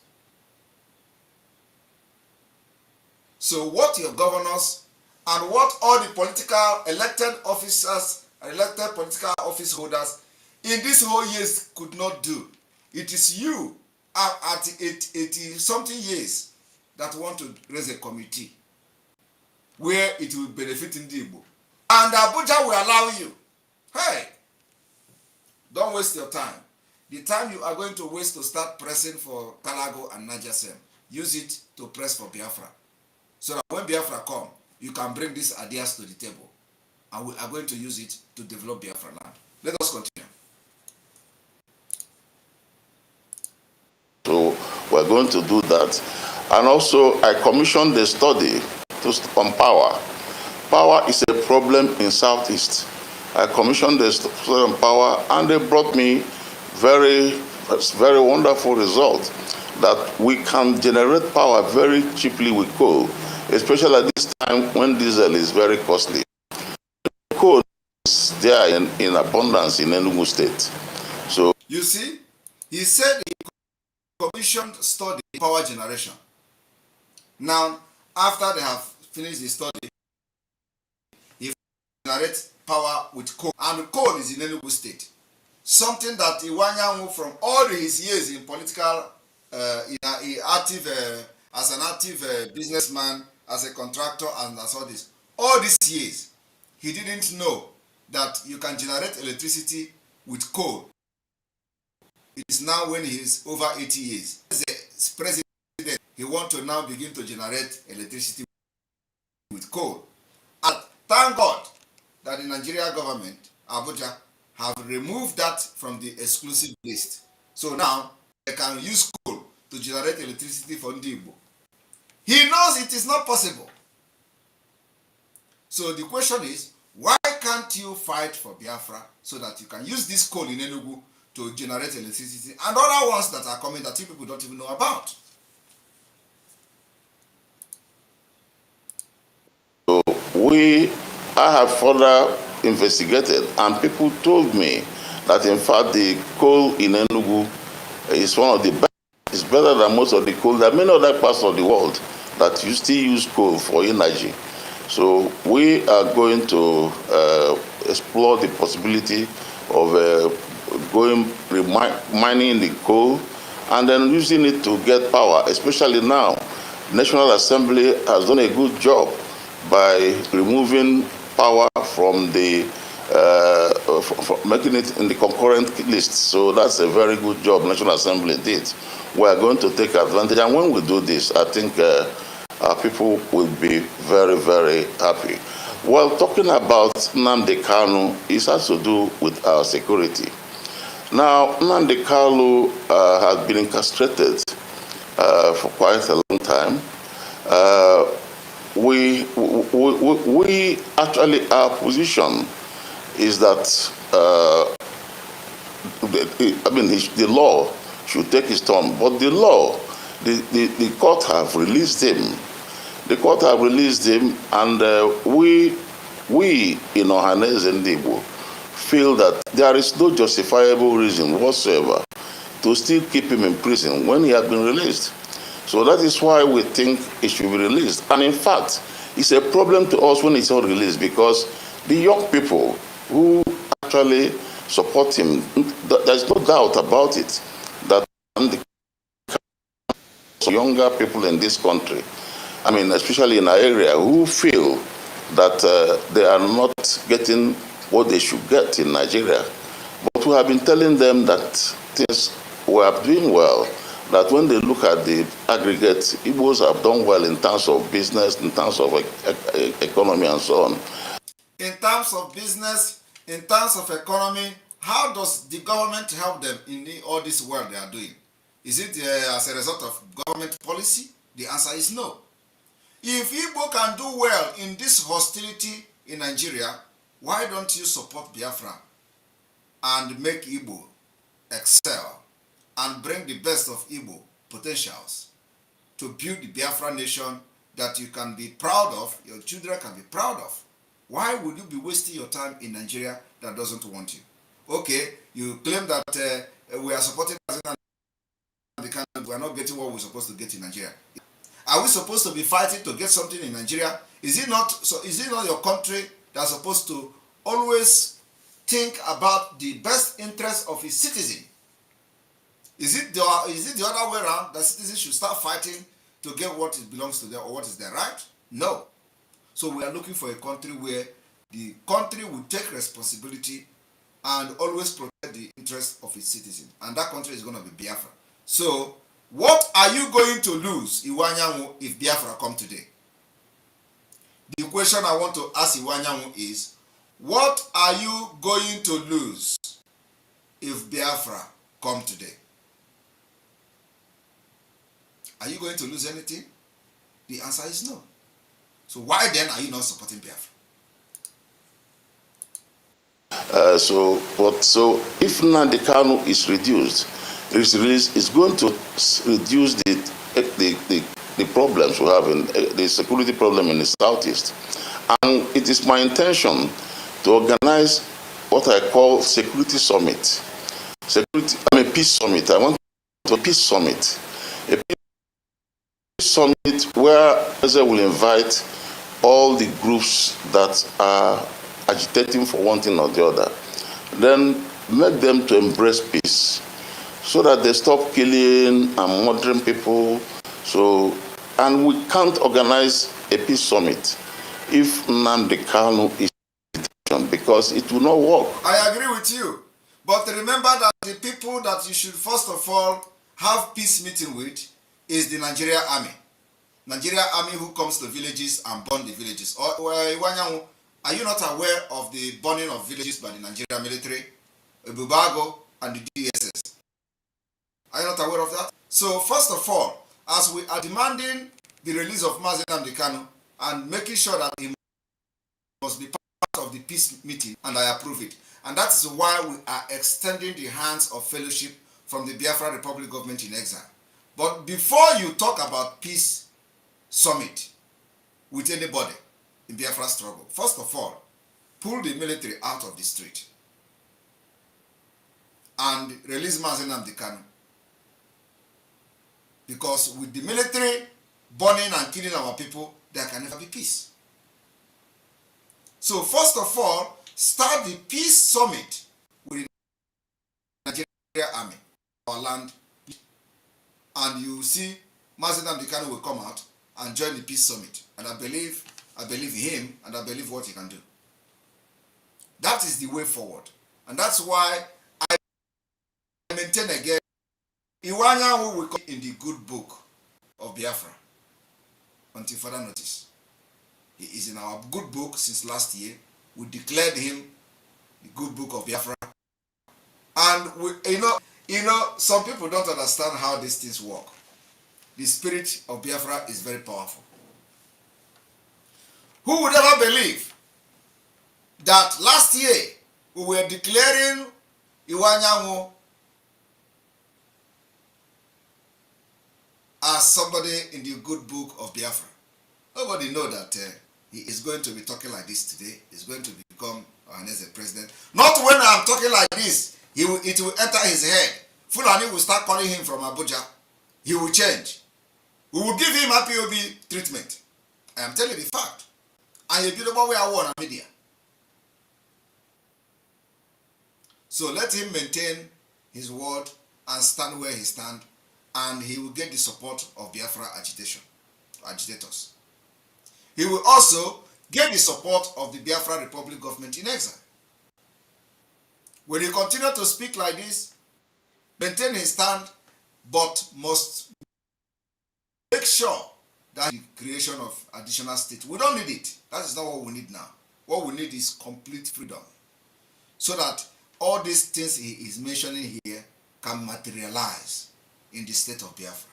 So what your governors and what all the political elected officers, elected political office holders in these whole years could not do, it is you at 80-something years that want to raise a committee where it will benefit in the Igbo. And Abuja will allow you. Hey, don't waste your time. The time you are going to waste to start pressing for Kalago and Niger Sem, use it to press for Biafra. So that when Biafra come, you can bring these ideas to the table. And we are going to use it to develop Biafra land. Let us continue.
So we're going to do that. And also, I commissioned a study to step on power. Power is a problem in Southeast. I commissioned the study on power, and they brought me very wonderful result that we can generate power very cheaply with coal, especially at this time when diesel is very costly. Coal is there in abundance in Enugu State. So
you see, he said he commissioned study power generation. Now, after they have finished the study, he generates power with coal, and coal is in Enugu State. Something that Iwanyanwu, from all his years in political, as an active businessman, as a contractor, and as all these years, he didn't know that you can generate electricity with coal. It is now when he is over 80 years. As a president, he wants to now begin to generate electricity with coal. And thank God that the Nigeria government, Abuja, have removed that from the exclusive list. So now they can use coal to generate electricity for Ndigbo. He knows it is not possible. So the question is, why can't you fight for Biafra so that you can use this coal in Enugu to generate electricity and other ones that are coming that you people don't even know about?
So I have further investigated, and people told me that in fact the coal in Enugu is one of the best. It's better than most of the coal. There are many other parts of the world that you still use coal for energy. So we are going to explore the possibility of mining the coal and then using it to get power, especially now. National Assembly has done a good job by removing power from the making it in the concurrent list. So that's a very good job National Assembly did. We are going to take advantage, and when we do this, I think our people will be very, very happy. Well, talking about Nnamdi Kanu, it has to do with our security. Now, Nnamdi Kanu has been incarcerated for quite a long time. We actually, our position is that the law should take its turn, but the law, the court have released him. The court have released him, and we in Ohanese and Ndigbo feel that there is no justifiable reason whatsoever to still keep him in prison when he has been released. So that is why we think he should be released. And in fact, it's a problem to us when it's not released, because the young people who actually support him, there's no doubt about it, that the younger people in this country, I mean, especially in our area, who feel that they are not getting what they should get in Nigeria. But we have been telling them that things were doing well, that when they look at the aggregate, Igbos have done well in terms of business, in terms of economy and so on.
In terms of business, in terms of economy, how does the government help them in all this work they are doing? Is it as a result of government policy? The answer is no. If Igbo can do well in this hostility in Nigeria, why don't you support Biafra and make Igbo excel and bring the best of Igbo potentials to build the Biafra nation that you can be proud of, your children can be proud of? Why would you be wasting your time in Nigeria that doesn't want you? Okay, you claim that we are supporting we are not getting what we're supposed to get in Nigeria. Are we supposed to be fighting to get something in Nigeria? Is it not your country that's supposed to always think about the best interest of its citizen? Is it the other way around, that citizens should start fighting to get what belongs to them or what is their right? No. So we are looking for a country where the country will take responsibility and always protect the interests of its citizens. And that country is going to be Biafra. So, what are you going to lose, Iwanyanwu, if Biafra come today? The question I want to ask Iwanyanwu is, what are you going to lose if Biafra come today? Are you going to lose anything? The answer is no. So why then are you not supporting Biafra?
So if Nnamdi Kanu is reduced, it's going to reduce the problems we have in the security problem in the southeast. And it is my intention to organize what I call security summit. Peace summit. I want a peace summit. A peace summit where I will invite all the groups that are agitating for one thing or the other, then make them to embrace peace so that they stop killing and murdering people. So, and we can't organize a peace summit if Nnamdi Kanu is detention, because it will not work.
I agree with you, but remember that the people that you should first of all have peace meeting with is the Nigeria army. Nigeria army who comes to villages and burn the villages. Are you not aware of the burning of villages by the Nigeria military, Bubago, and the DSS? Are you not aware of that? So first of all, as we are demanding the release of Mazi Nnamdi Kanu and making sure that he must be part of the peace meeting, and I approve it. And that is why we are extending the hands of fellowship from the Biafra Republic government in exile. But before you talk about peace summit with anybody in Biafra struggle, first of all, pull the military out of the street and release Mazi Nnamdi Kanu. Because with the military burning and killing our people, there can never be peace. So first of all, start the peace summit with the Nigeria army, our land, and you see Mazi Nnamdi Kanu will come out and join the peace summit. And I believe him, and I believe what he can do. That is the way forward. And that's why I maintain again, Iwanya will come in the good book of Biafra until further notice. He is in our good book since last year. We declared him the good book of Biafra. And some people don't understand how these things work. The spirit of Biafra is very powerful. Who would ever believe that last year we were declaring Iwanyanwu as somebody in the good book of Biafra? Nobody know that he is going to be talking like this today. He's going to become as a president. Not when I'm talking like this, it will enter his head. Fulani will start calling him from Abuja. He will change. We will give him IPOB treatment. I am telling you the fact. And a beautiful way I want media. So let him maintain his word and stand where he stands, and he will get the support of Biafra agitators. He will also get the support of the Biafra Republic government in exile. When he continue to speak like this, maintain his stand, but must make sure that the creation of additional state. We don't need it. That is not what we need now. What we need is complete freedom, so that all these things he is mentioning here can materialize in the state of Biafra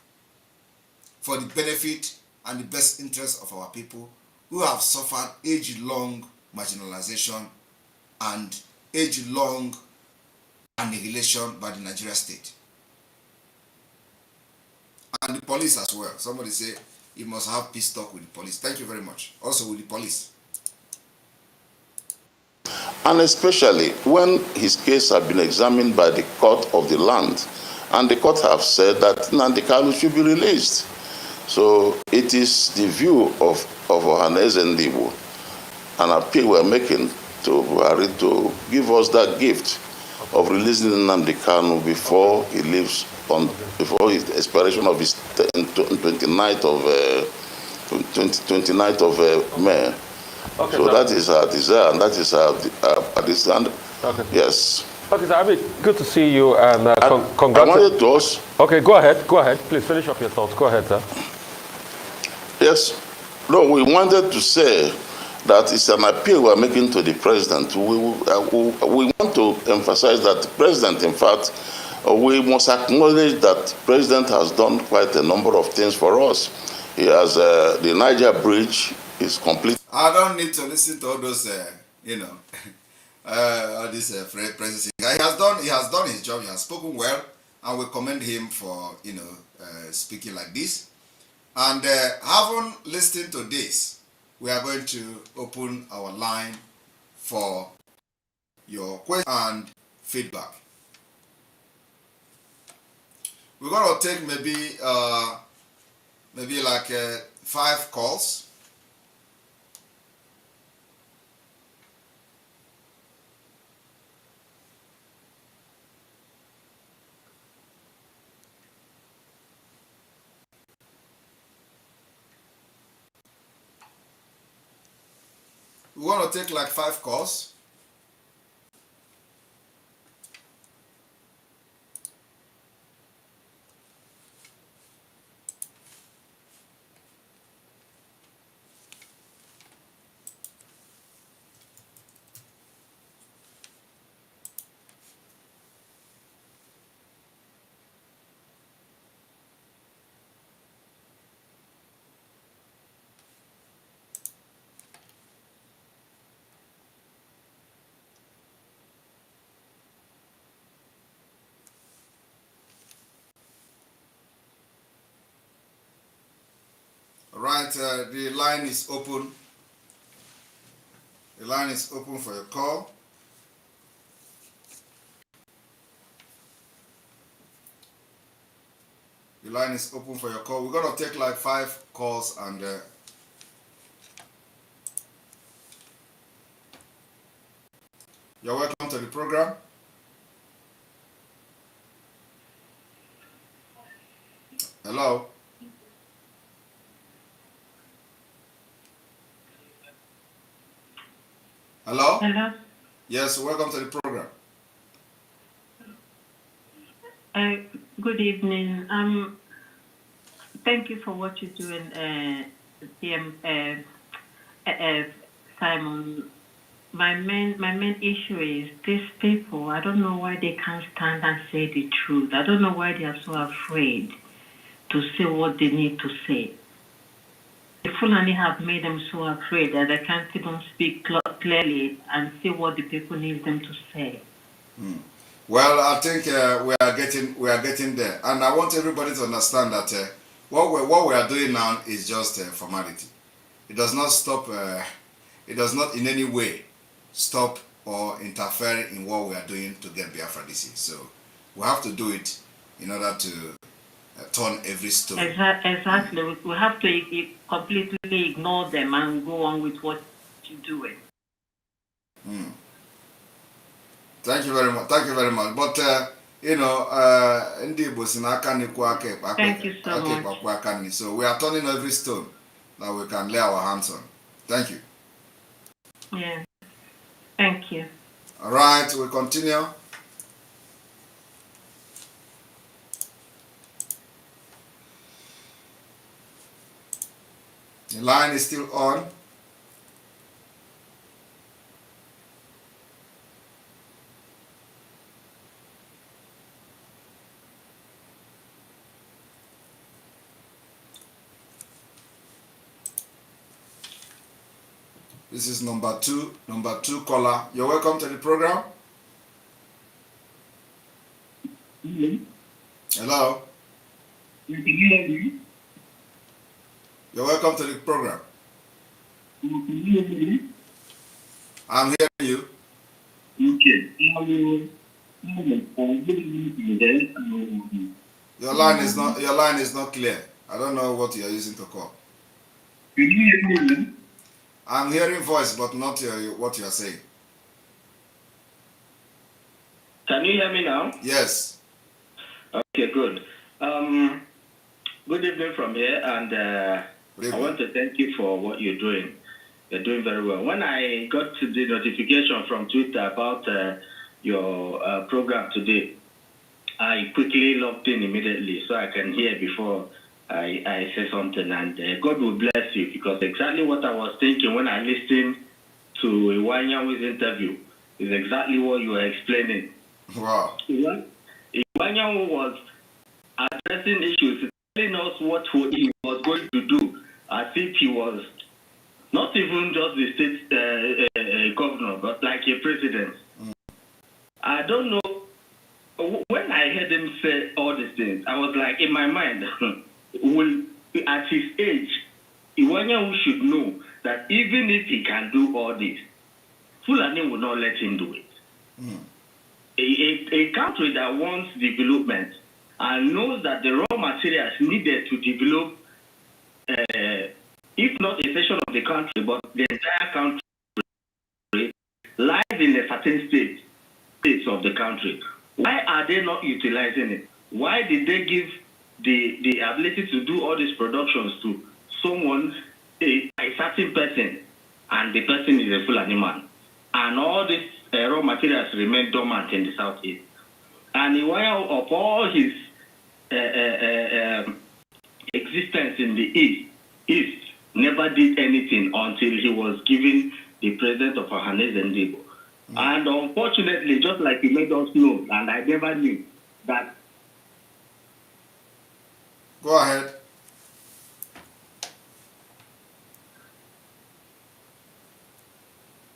for the benefit and the best interest of our people who have suffered age-long marginalization and age-long annihilation by the Nigeria state. And the police as well. Somebody say you must have peace talk with the police. Thank you very much. Also with the police.
And especially when his case has been examined by the court of the land, and the court have said that Nnamdi Kanu should be released. So it is the view of Ohaneze Ndigbo, an appeal we are making to Buhari to give us that gift of releasing Nnamdi Kanu before he leaves before his expiration of his 29th of May. Okay, so that is our desire, and that is our desire. Okay. Yes.
Okay, so Abi, good to see you, and congratulations.
I wanted to also...
Okay, go ahead. Please finish up your thoughts. Go ahead, sir.
Yes. No, we wanted to say that it's an appeal we are making to the president. We want to emphasize that the president, in fact, we must acknowledge that the president has done quite a number of things for us. He has the Niger Bridge is complete.
I don't need to listen to all those, all these phrases. He has done his job. He has spoken well, and we commend him for speaking like this. And having listened to this, we are going to open our line for your question and feedback. We're going to take maybe like 5 calls. We want to take like 5 calls. Right, the line is open. The line is open for your call. The line is open for your call. We're going to take like 5 calls and you're welcome to the program. Hello. Hello?
Hello.
Yes, welcome to the program.
Good evening. Thank you for what you're doing, Simon. My main issue is these people. I don't know why they can't stand and say the truth. I don't know why they are so afraid to say what they need to say. The Fulani have made them so afraid that they can't even speak clearly and say what the people need them to say.
Well, I think we are getting there, and I want everybody to understand that what we are doing now is just a formality. It does not stop. It does not in any way stop or interfere in what we are doing to get Biafra DC. So we have to do it in order to turn every stone.
Exactly. We have to completely ignore them and go on with what you're doing.
Thank you very much. Thank you very much. But thank
you so much.
So we are turning every stone that we can lay our hands on. Thank you.
Yeah. Thank you.
All right, we continue. The line is still on. This is number two caller. You're welcome to the program. Hello.
Can you hear me?
You're welcome to the program.
Can you hear me?
I'm hearing you.
Okay.
Your line is not clear. I don't know what you're using to call.
Can you hear me?
I'm hearing voice, but not what you're saying.
Can you hear me now?
Yes.
Okay, good. Good evening from here, and I want to thank you for what you're doing. You're doing very well. When I got to the notification from Twitter about your program today, I quickly logged in immediately so I can hear before I say something. And God will bless you, because exactly what I was thinking when I listened to Iwanyanwu's interview is exactly what you were explaining.
Wow.
Iwanyanwu was addressing issues, telling us what he was going to do, as if he was not even just the state governor, but like a president. I don't know. When I heard him say all these things, I was like, in my mind, at his age, Iwanyanwu should know that even if he can do all this, Fulani will not let him do it. A country that wants development and knows that the raw materials needed to develop, if not a section of the country, but the entire country, lies in a certain states of the country. Why are they not utilizing it? Why did they give the ability to do all these productions to someone, a certain person, and the person is a Fulani man? And all these raw materials remain dormant in the southeast. And of all his existence in the east never did anything until he was given the president of Ohanese Ndigbo. And unfortunately, just like he made us know, and I never knew that.
Go ahead.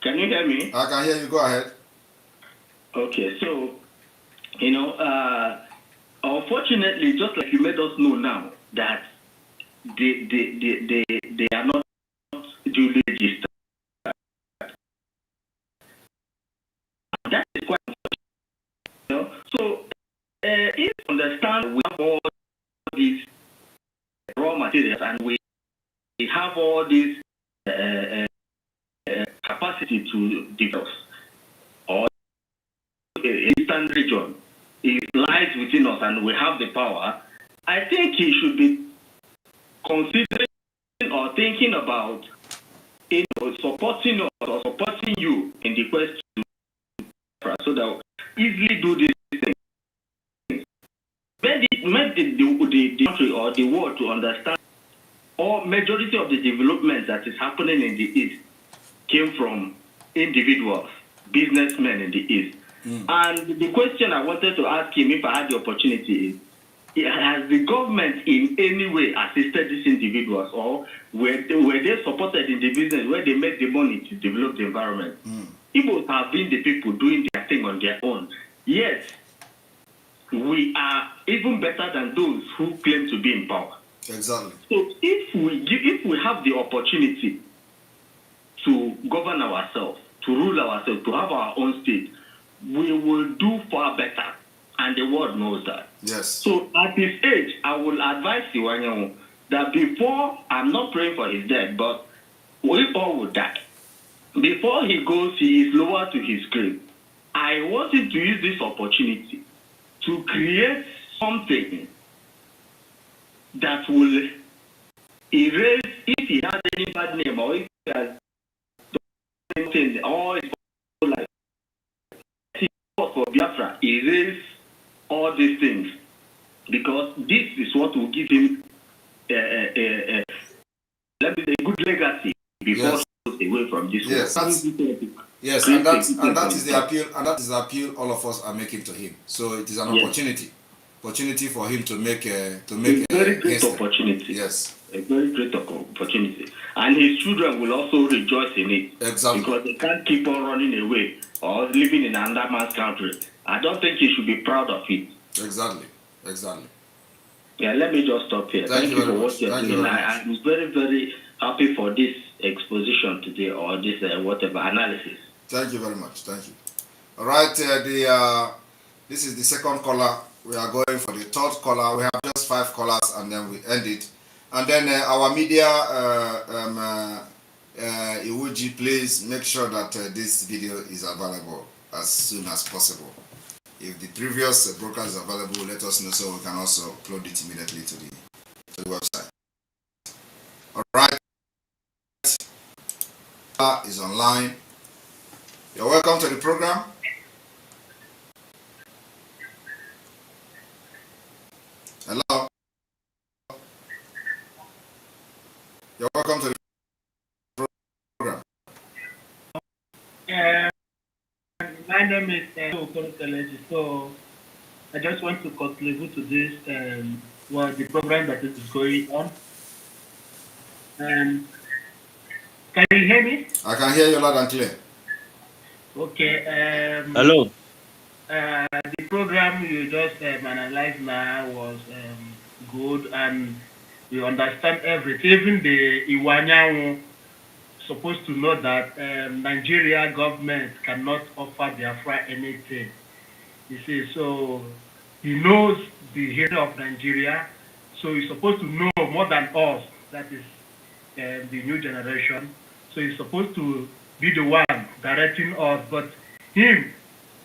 Can you hear me?
I can hear you. Go ahead.
Okay, so, unfortunately, just like you made us know now, that they are not duly registered. That is quite unfortunate. So, if you understand, we have all these raw materials and we have all this capacity to develop, or the eastern region, it lies within us and we have the power. I think he should be considering or thinking about supporting us or supporting you in the quest to so that we easily do these things. Make the country or the world to understand or majority of the development that is happening in the East came from individuals, businessmen in the East. And the question I wanted to ask him, if I had the opportunity, is, has the government in any way assisted these individuals, or were they supported in the business where they made the money to develop the environment? Igbos have been the people doing their thing on their own. Yes, we are even better than those who claim to be in power.
Exactly.
So if we have the opportunity to govern ourselves, to rule ourselves, to have our own state, we will do far better, and the world knows that.
Yes.
So at his age, I will advise Iwanyanwu that before, I'm not praying for his death, but we all will die. Before he goes, he is lower to his grave. I want him to use this opportunity to create something that will erase, if he has any bad name or if he has done anything, or his life, for BIAFRA, erase all these things, because this is what will give him a good legacy before he goes away from this world.
Yes, and that is the appeal, and that is the appeal all of us are making to him. So it is an opportunity for him to make a
very great opportunity.
Yes,
a very great opportunity, and his children will also rejoice in it.
Exactly,
because they can't keep on running away or living in another man's country. I don't think he should be proud of it.
Exactly.
Yeah, let me just stop here. Thank you for what you're doing. I'm very, very happy for this exposition today, or this whatever analysis.
Thank you very much. Thank you. All right, this is the second caller. We are going for the third caller. We have just 5 callers, and then we end it. And then our media, Iwuji, please make sure that this video is available as soon as possible. If the previous broadcast is available, let us know so we can also upload it immediately to the website. All right, is online. You're welcome to the program. Hello. You're welcome to the program.
My name is Okoro, so I just want to contribute to this the program that is going on. Can you hear me?
I can hear you loud and clear.
Okay.
Hello.
The program you just analyzed now was good, and you understand everything. Even the Iwanyanwu supposed to know that Nigeria government cannot offer Biafra anything. You see, so he knows the history of Nigeria, so he's supposed to know more than us. That is the new generation. So he's supposed to be the one directing us, but him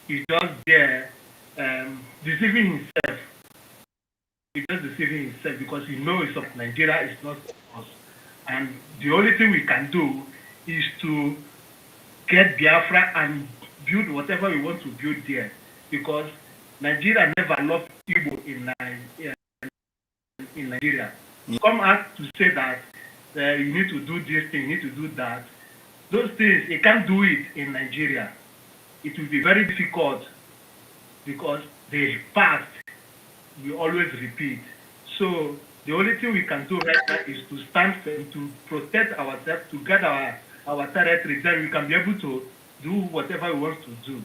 is just there deceiving himself. He's just deceiving himself because he knows of Nigeria is not us. And the only thing we can do is to get Biafra and build whatever we want to build there, because Nigeria never lost Igbo in Nigeria. Come out to say that you need to do this thing, you need to do that. Those things, you can't do it in Nigeria. It will be very difficult because the past will always repeat. So the only thing we can do right now is to stand firm, to protect ourselves, to get our territory, then we can be able to do whatever we want to do.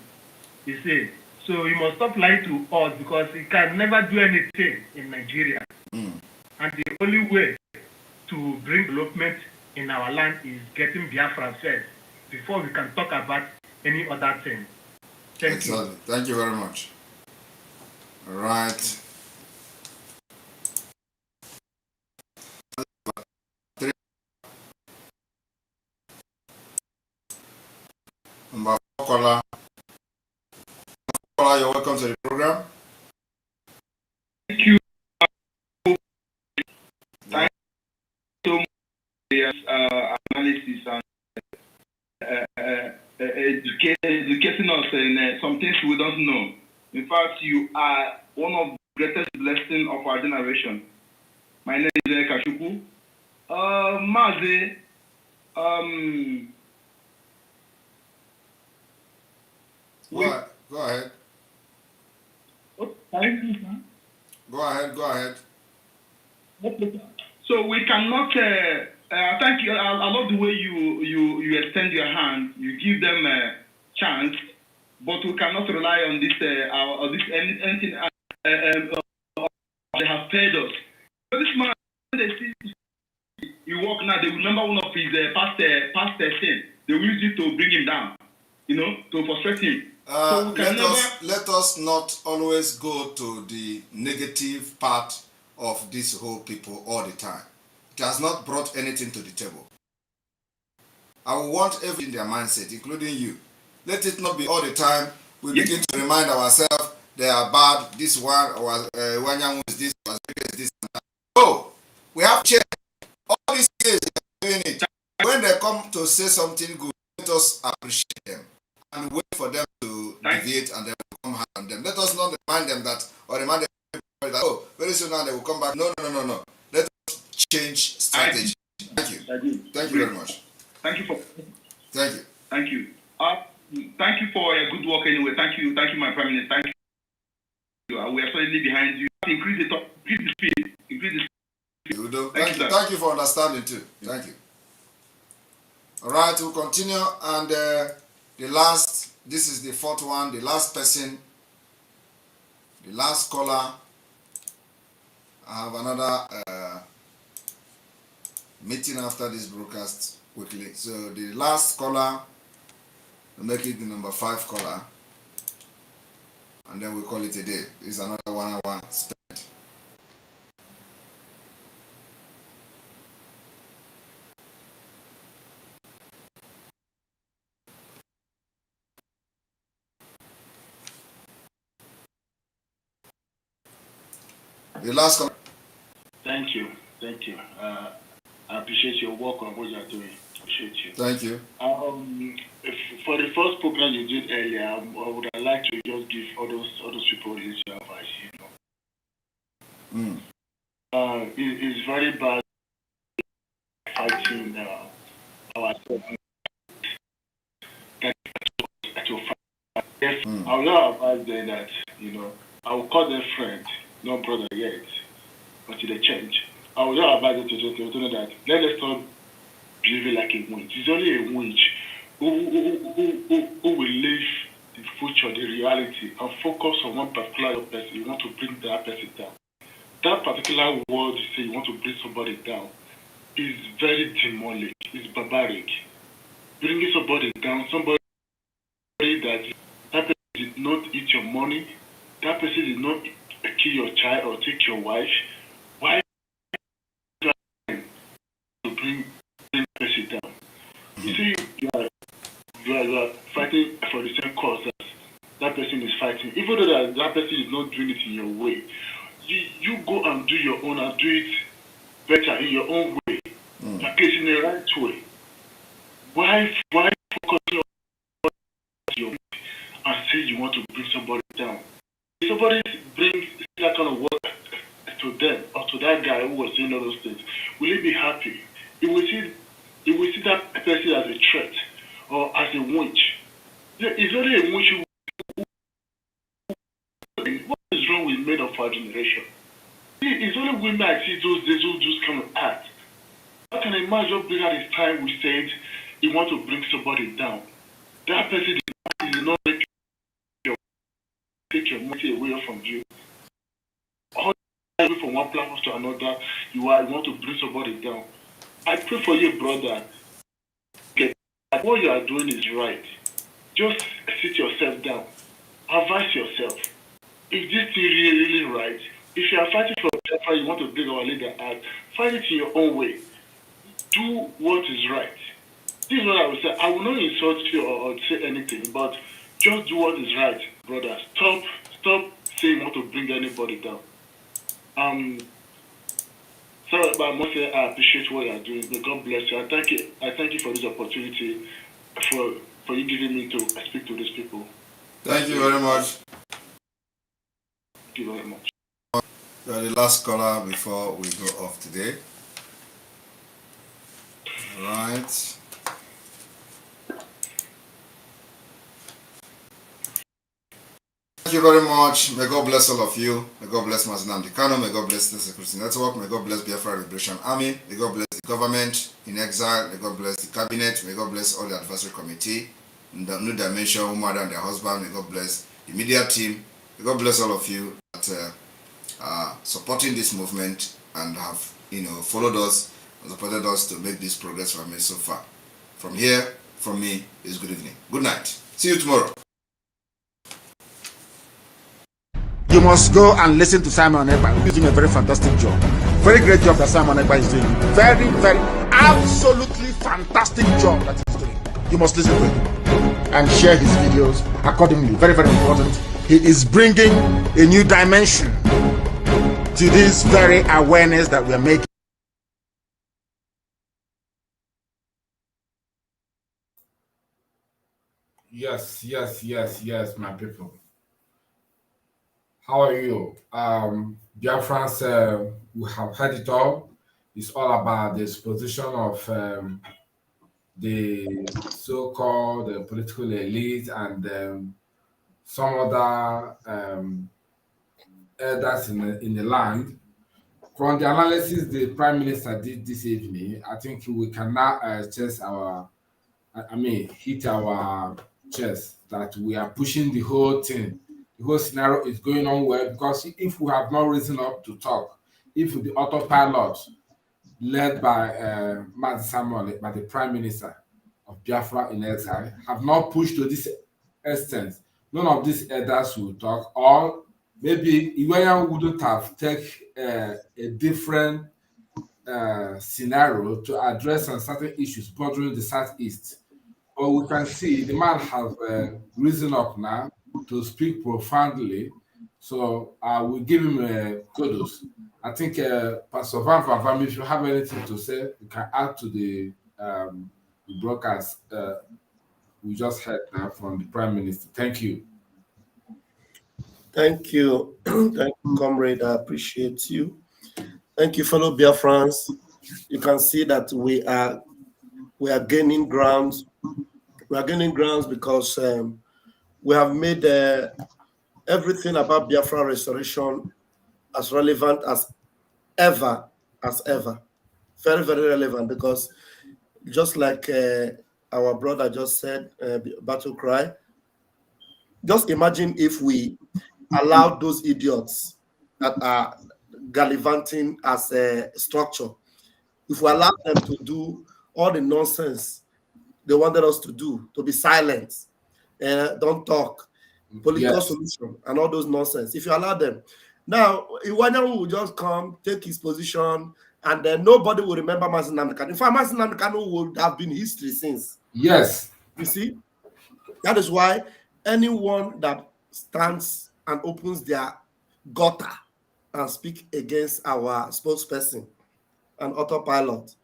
You see, so we must stop lying to us, because we can never do anything in Nigeria. And the only way to bring development in our land is getting Biafra first, before we can talk about any other thing. Thank you.
Thank you very much. All right. Number 4 caller. You're welcome to the program.
Thank you. Thank you so much for your analysis and educating us in some things we don't know. In fact, you are one of the greatest blessings of our generation. My name is Kashuku. Mazi,
Go ahead.
Thank you, sir.
Go ahead.
So we cannot. Thank you. I love the way you extend your hand. You give them a chance, but we cannot rely on this anything they have paid us. So this man, they see he work now. They remember one of his past sin. They will use it to bring him down. To frustrate him. So
let us not always go to the negative part of this whole people all the time. It has not brought anything to the table. I will want everything in their mindset, including you. Let it not be all the time we begin to remind ourselves they are bad, this one, or Wanyangu is this, or is this, and that. No, we have to change. All these years they are doing it. When they come to say something good, let us appreciate them and wait for them to deviate, and then we'll come hard on them. Let us not remind them that, or remind them that, oh, very soon now they will come back. No. Let us change strategy. Thank you. Thank you very much.
Thank you.
Thank you.
Thank you for your good work anyway. Thank you, my Prime Minister. Thank you. We are solidly behind you. Increase the speed.
Thank you for understanding too. Thank you. All right, we'll continue, and this is the 4th one, the last person, the last caller. I have another meeting after this broadcast quickly. So the last caller, we'll make it the number 5 caller, and then we'll call it a day. It's another 1 hour spent. The last caller.
Thank you. I appreciate your work on what you're doing. Appreciate you.
Thank you.
For the first program you did earlier, I would like to just give all those people his advice. It's very bad fighting ourselves. I will not advise them that I will call them friend, not brother yet, until they change. I will not advise them to know that let us not behaving like a witch. It's only a witch who will leave the future, the reality, and focus on one particular person. You want to bring that person down. That particular word you say you want to bring somebody down is very demonic. It's barbaric. Bringing somebody down, somebody that person did not eat your money, that person did not kill your child or take your wife. Why to bring person down? You see, you are fighting for the same cause that person is fighting. Even though that person is not doing it in your way, you go and do your own and do it better in your own way, like it's in the right way. Why focus on your way and say you want to bring somebody down? If somebody brings that kind of work to them or to that guy who was doing all those things, will he be happy? He will see that person as a threat or as a witch. It's only a witch who. What is wrong with men of our generation? It's only women I see those days who just come and act. How can a man just bring out his time we said he want to bring somebody down? That person did not take your money away from you. All away from one platform to another, you want to bring somebody down. I pray for you, brother. Okay, what you are doing is right. Just sit yourself down. Advise yourself. Is this thing really right? If you are fighting for BIAFRA, you want to bring our leader out, fight it in your own way. Do what is right. This is what I will say. I will not insult you or say anything, but just do what is right, brother. Stop saying you want to bring anybody down. So, but I must say I appreciate what you are doing. May God bless you. I thank you for this opportunity, for you giving me to speak to these people.
Thank you very much.
Thank you very much.
You are the last caller before we go off today. All right. Thank you very much. May God bless all of you. May God bless Mazinam Dikano. May God bless the Security Network. May God bless Biafra Liberation Army. May God bless the government in exile. May God bless the cabinet. May God bless all the advisory committee. In the New Dimension, Umar and their husband. May God bless the media team. May God bless all of you that are supporting this movement and have followed us and supported us to make this progress we have made so far. From here, from me, is good evening. Good night. See you tomorrow.
You must go and listen to Simon Ekpa, who's doing a very fantastic job. Very great job that Simon Ekpa is doing. Very, very, absolutely fantastic job that he's doing. You must listen to him and share his videos accordingly. Very, very important. He is bringing a new dimension to this very awareness that we are making.
Yes, my people. How are you? Biafrans, we have heard it all. It's all about the exposition of the so-called political elite and some other elders in the land. From the analysis the Prime Minister did this evening, I think we can now hit our chest that we are pushing the whole thing. The whole scenario is going on well because if we have not risen up to talk, if the autopilot led by Matt Samuel, by the Prime Minister of Biafra in exile, have not pushed to this extent, none of these elders will talk, or maybe Iweyan wouldn't have taken a different scenario to address on certain issues bordering the Southeast. But we can see the man has risen up now to speak profoundly. So I will give him kudos. I think Pastor Van Van, if you have anything to say, you can add to the broadcast we just heard now from the Prime Minister. Thank you.
Thank you. Thank you, comrade. I appreciate you. Thank you, fellow Biafrans. You can see that we are gaining grounds. We are gaining grounds because we have made everything about Biafra restoration as relevant as ever. Very, very relevant, because just like our brother just said, battle cry. Just imagine if we allowed those idiots that are gallivanting as a structure, if we allow them to do all the nonsense they wanted us to do, to be silent, don't talk, political solution, and all those nonsense. If you allow them, now Iwanyanwu will just come, take his position, and then nobody will remember Mazi Nnamdi Kanu. In fact, Mazi Nnamdi Kanu would have been history since.
Yes.
You see, that is why anyone that stands and opens their gutter and speak against our spokesperson and autopilot,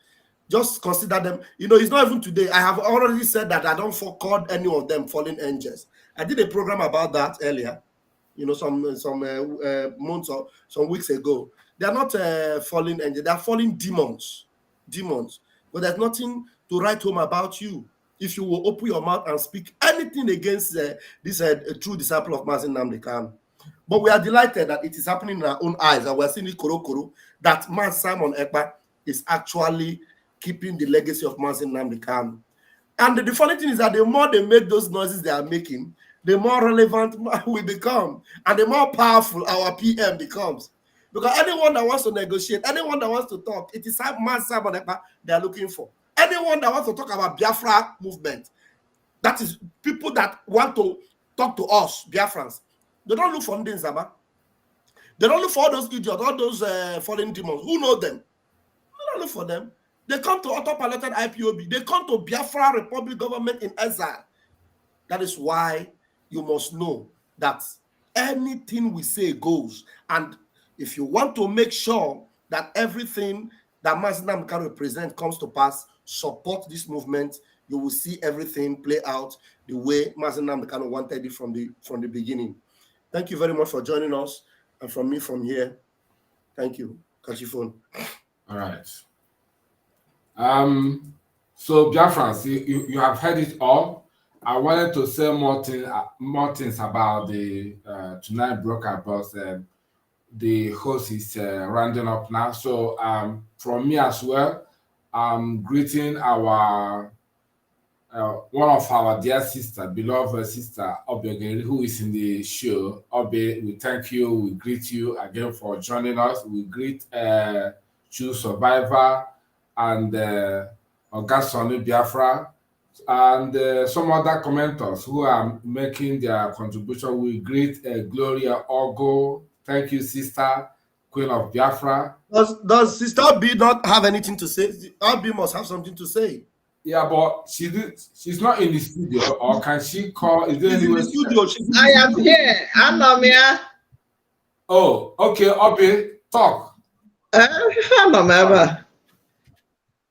just consider them. You know, it's not even today. I have already said that I don't call any of them fallen angels. I did a program about that earlier, you know, some months or some weeks ago. They are not fallen angels. They are fallen demons. But there's nothing to write home about you if you will open your mouth and speak anything against this true disciple of Mazi Nnamdi Kanu. But we are delighted that it is happening in our own eyes, and we're seeing it koro, that man Simon Ekpa is actually keeping the legacy of Mazi Nnamdi Kanu. And the funny thing is that the more they make those noises they are making, the more relevant we become, and the more powerful our PM becomes. Because anyone that wants to negotiate, anyone that wants to talk, it is man Simon Ekpa they are looking for. Anyone that wants to talk about Biafra movement, that is people that want to talk to us, Biafrans, they don't look for Ndin Zaba. They don't look for all those idiots, all those fallen demons. Who know them? They don't look for them. They come to autopiloted IPOB. They come to Biafra Republic government in exile. That is why you must know that anything we say goes. And if you want to make sure that everything that Mazi Nnamdi Kanu represent comes to pass, support this movement. You will see everything play out the way Mazi Nnamdi Kanu wanted it from the beginning. Thank you very much for joining us. And from me from here, thank you. Catch your phone.
All right. So Biafrans, you have heard it all. I wanted to say more things about the tonight broadcast, but the host is rounding up now. So from me as well, I'm greeting our one of our dear sister, beloved sister, Obiogeri, who is in the show. Obi, we thank you. We greet you again for joining us. We greet True Survivor and Ogasoni Biafra and some other commenters who are making their contribution. We greet Gloria Ogo. Thank you, sister, Queen of Biafra.
Does Sister B not have anything to say? Obi must have something to say.
Yeah, but she's not in the studio, or can she call? Is there any way?
I am here. I'm here.
Oh, okay, Obi, talk.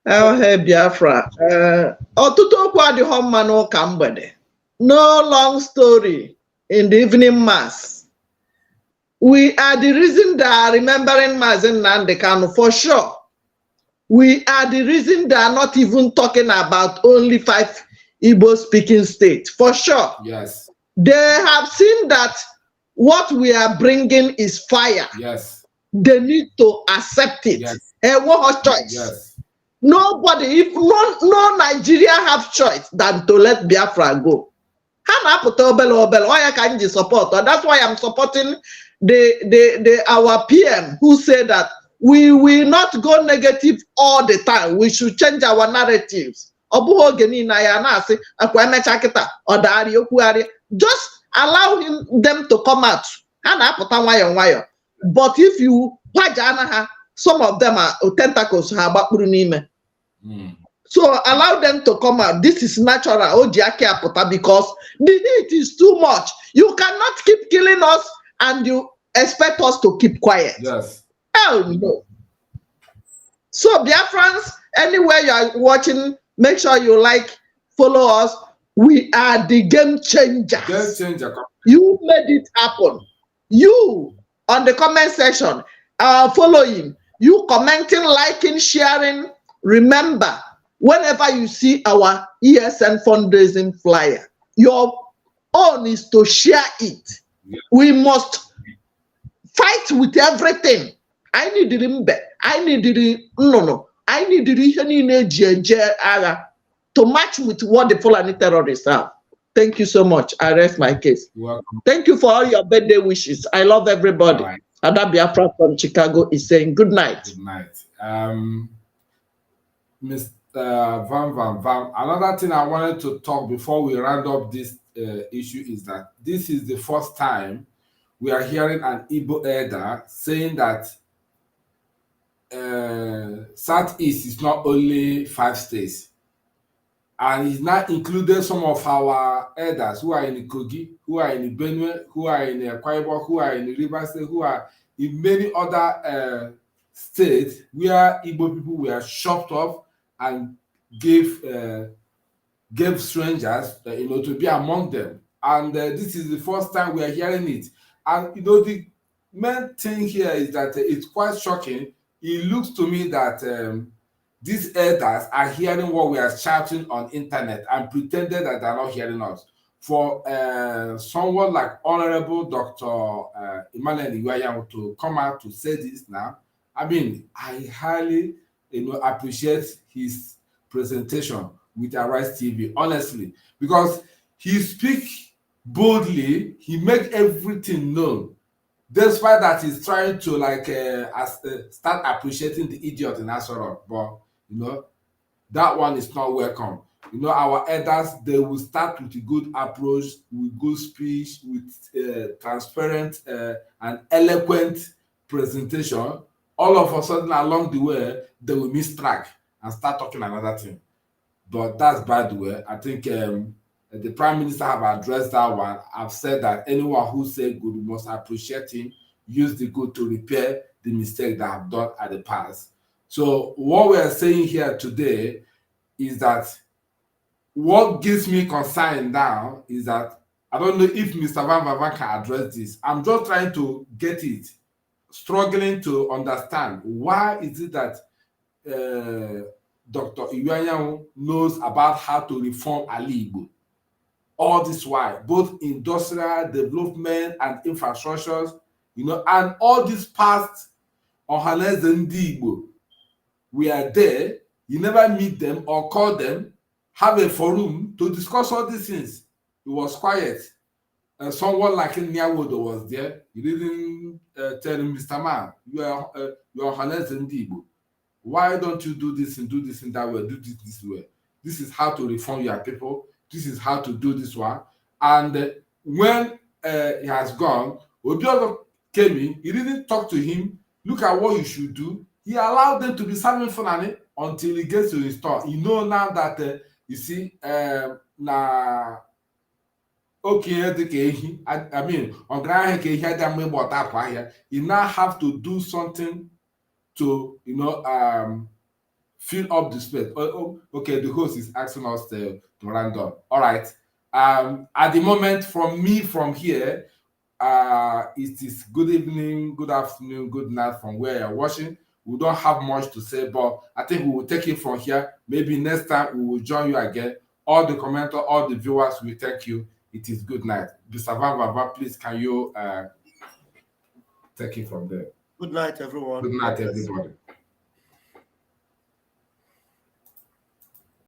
Hey, Biafra. Ọtụtụ okwu adịghị mma n'ụka mgbede. No long story in the evening mass. We are the reason they are remembering Mazi Nnamdi Kanu for sure. We are the reason they are not even talking about only 5 Igbo-speaking states, for sure.
Yes.
They have seen that what we are bringing is fire.
Yes.
They need to accept it.
Yes.
And what has choice?
Yes.
Nobody, if no Nigeria have choice than to let Biafra go. Support. That's why I'm supporting our PM who said that we will not go negative all the time. We should change our narratives. Just allow them to come out. But if you some of them are tentacles. So allow them to come out. This is natural because the heat is too much. You cannot keep killing us and you expect us to keep quiet.
Yes.
Hell no. So Biafrans, anywhere you are watching, make sure you follow us. We are the game changers.
Game changer.
You made it happen. You on the comment section, following, you commenting, liking, sharing. Remember, whenever you see our ESN fundraising flyer, your own is to share it. Yeah. We must fight with everything. I need the I need the to match with what the Fulani terrorists have. Thank you so much. I rest my case.
You're welcome.
Thank you for all your birthday wishes. I love everybody.
Right.
Ada BIAFRA from Chicago is saying good night.
Good night. Mr. Van. Another thing I wanted to talk before we round up this issue is that this is the first time we are hearing an Igbo elder saying that Southeast is not only 5 states, and he's not included some of our elders who are in Kogi, who are in Benue, who are in Akwa Ibom, who are in Rivers State, who are in many other states where Igbo people were chopped off and gave strangers, to be among them. And this is the first time we are hearing it. And the main thing here is that it's quite shocking. It looks to me that these elders are hearing what we are shouting on internet and pretended that they're not hearing us. For someone like Honorable Dr. Emmanuel Iwayan to come out to say this now, I mean, I highly appreciate his presentation with Arise TV, honestly, because he speaks boldly, he makes everything known. Despite that, he's trying to start appreciating the idiot in Asoro, but that one is not welcome. Our elders, they will start with a good approach, with good speech, with transparent and eloquent presentation. All of a sudden, along the way, they will miss track and start talking another thing. But that's by the way. I think the Prime Minister have addressed that one. I've said that anyone who says good, we must appreciate him, use the good to repair the mistake that I've done at the past. So what we are saying here today is that what gives me concern now is that I don't know if Mr. Van can address this. I'm just trying to get it, struggling to understand why is it that Dr. Iwayan knows about how to reform Ali Igbo. All this while, both industrial development and infrastructures, and all these past Ohaneze Ndi Igbo, we are there. You never meet them or call them, have a forum to discuss all these things. It was quiet. Someone like Nyawodo was there. You didn't tell him, Mr. Man, you are Ohaneze Ndi Igbo. Why don't you do this and that way, do this way? This is how to reform your people. This is how to do this one. And when he has gone, Obiora came in, he didn't talk to him, look at what you should do. He allowed them to be serving Fulani until he gets to his store. You know now that, you see, okay, I mean, on ground he had them about that here. You now have to do something to fill up the space. Okay, the host is asking us to round up. All right. At the moment, from here, it is good evening, good afternoon, good night from where you're watching. We don't have much to say, but I think we will take it from here. Maybe next time we will join you again. All the commenters, all the viewers, we thank you. It is good night. Mr. Van, please, can you take it from there?
Good night, everyone.
Good night, everybody.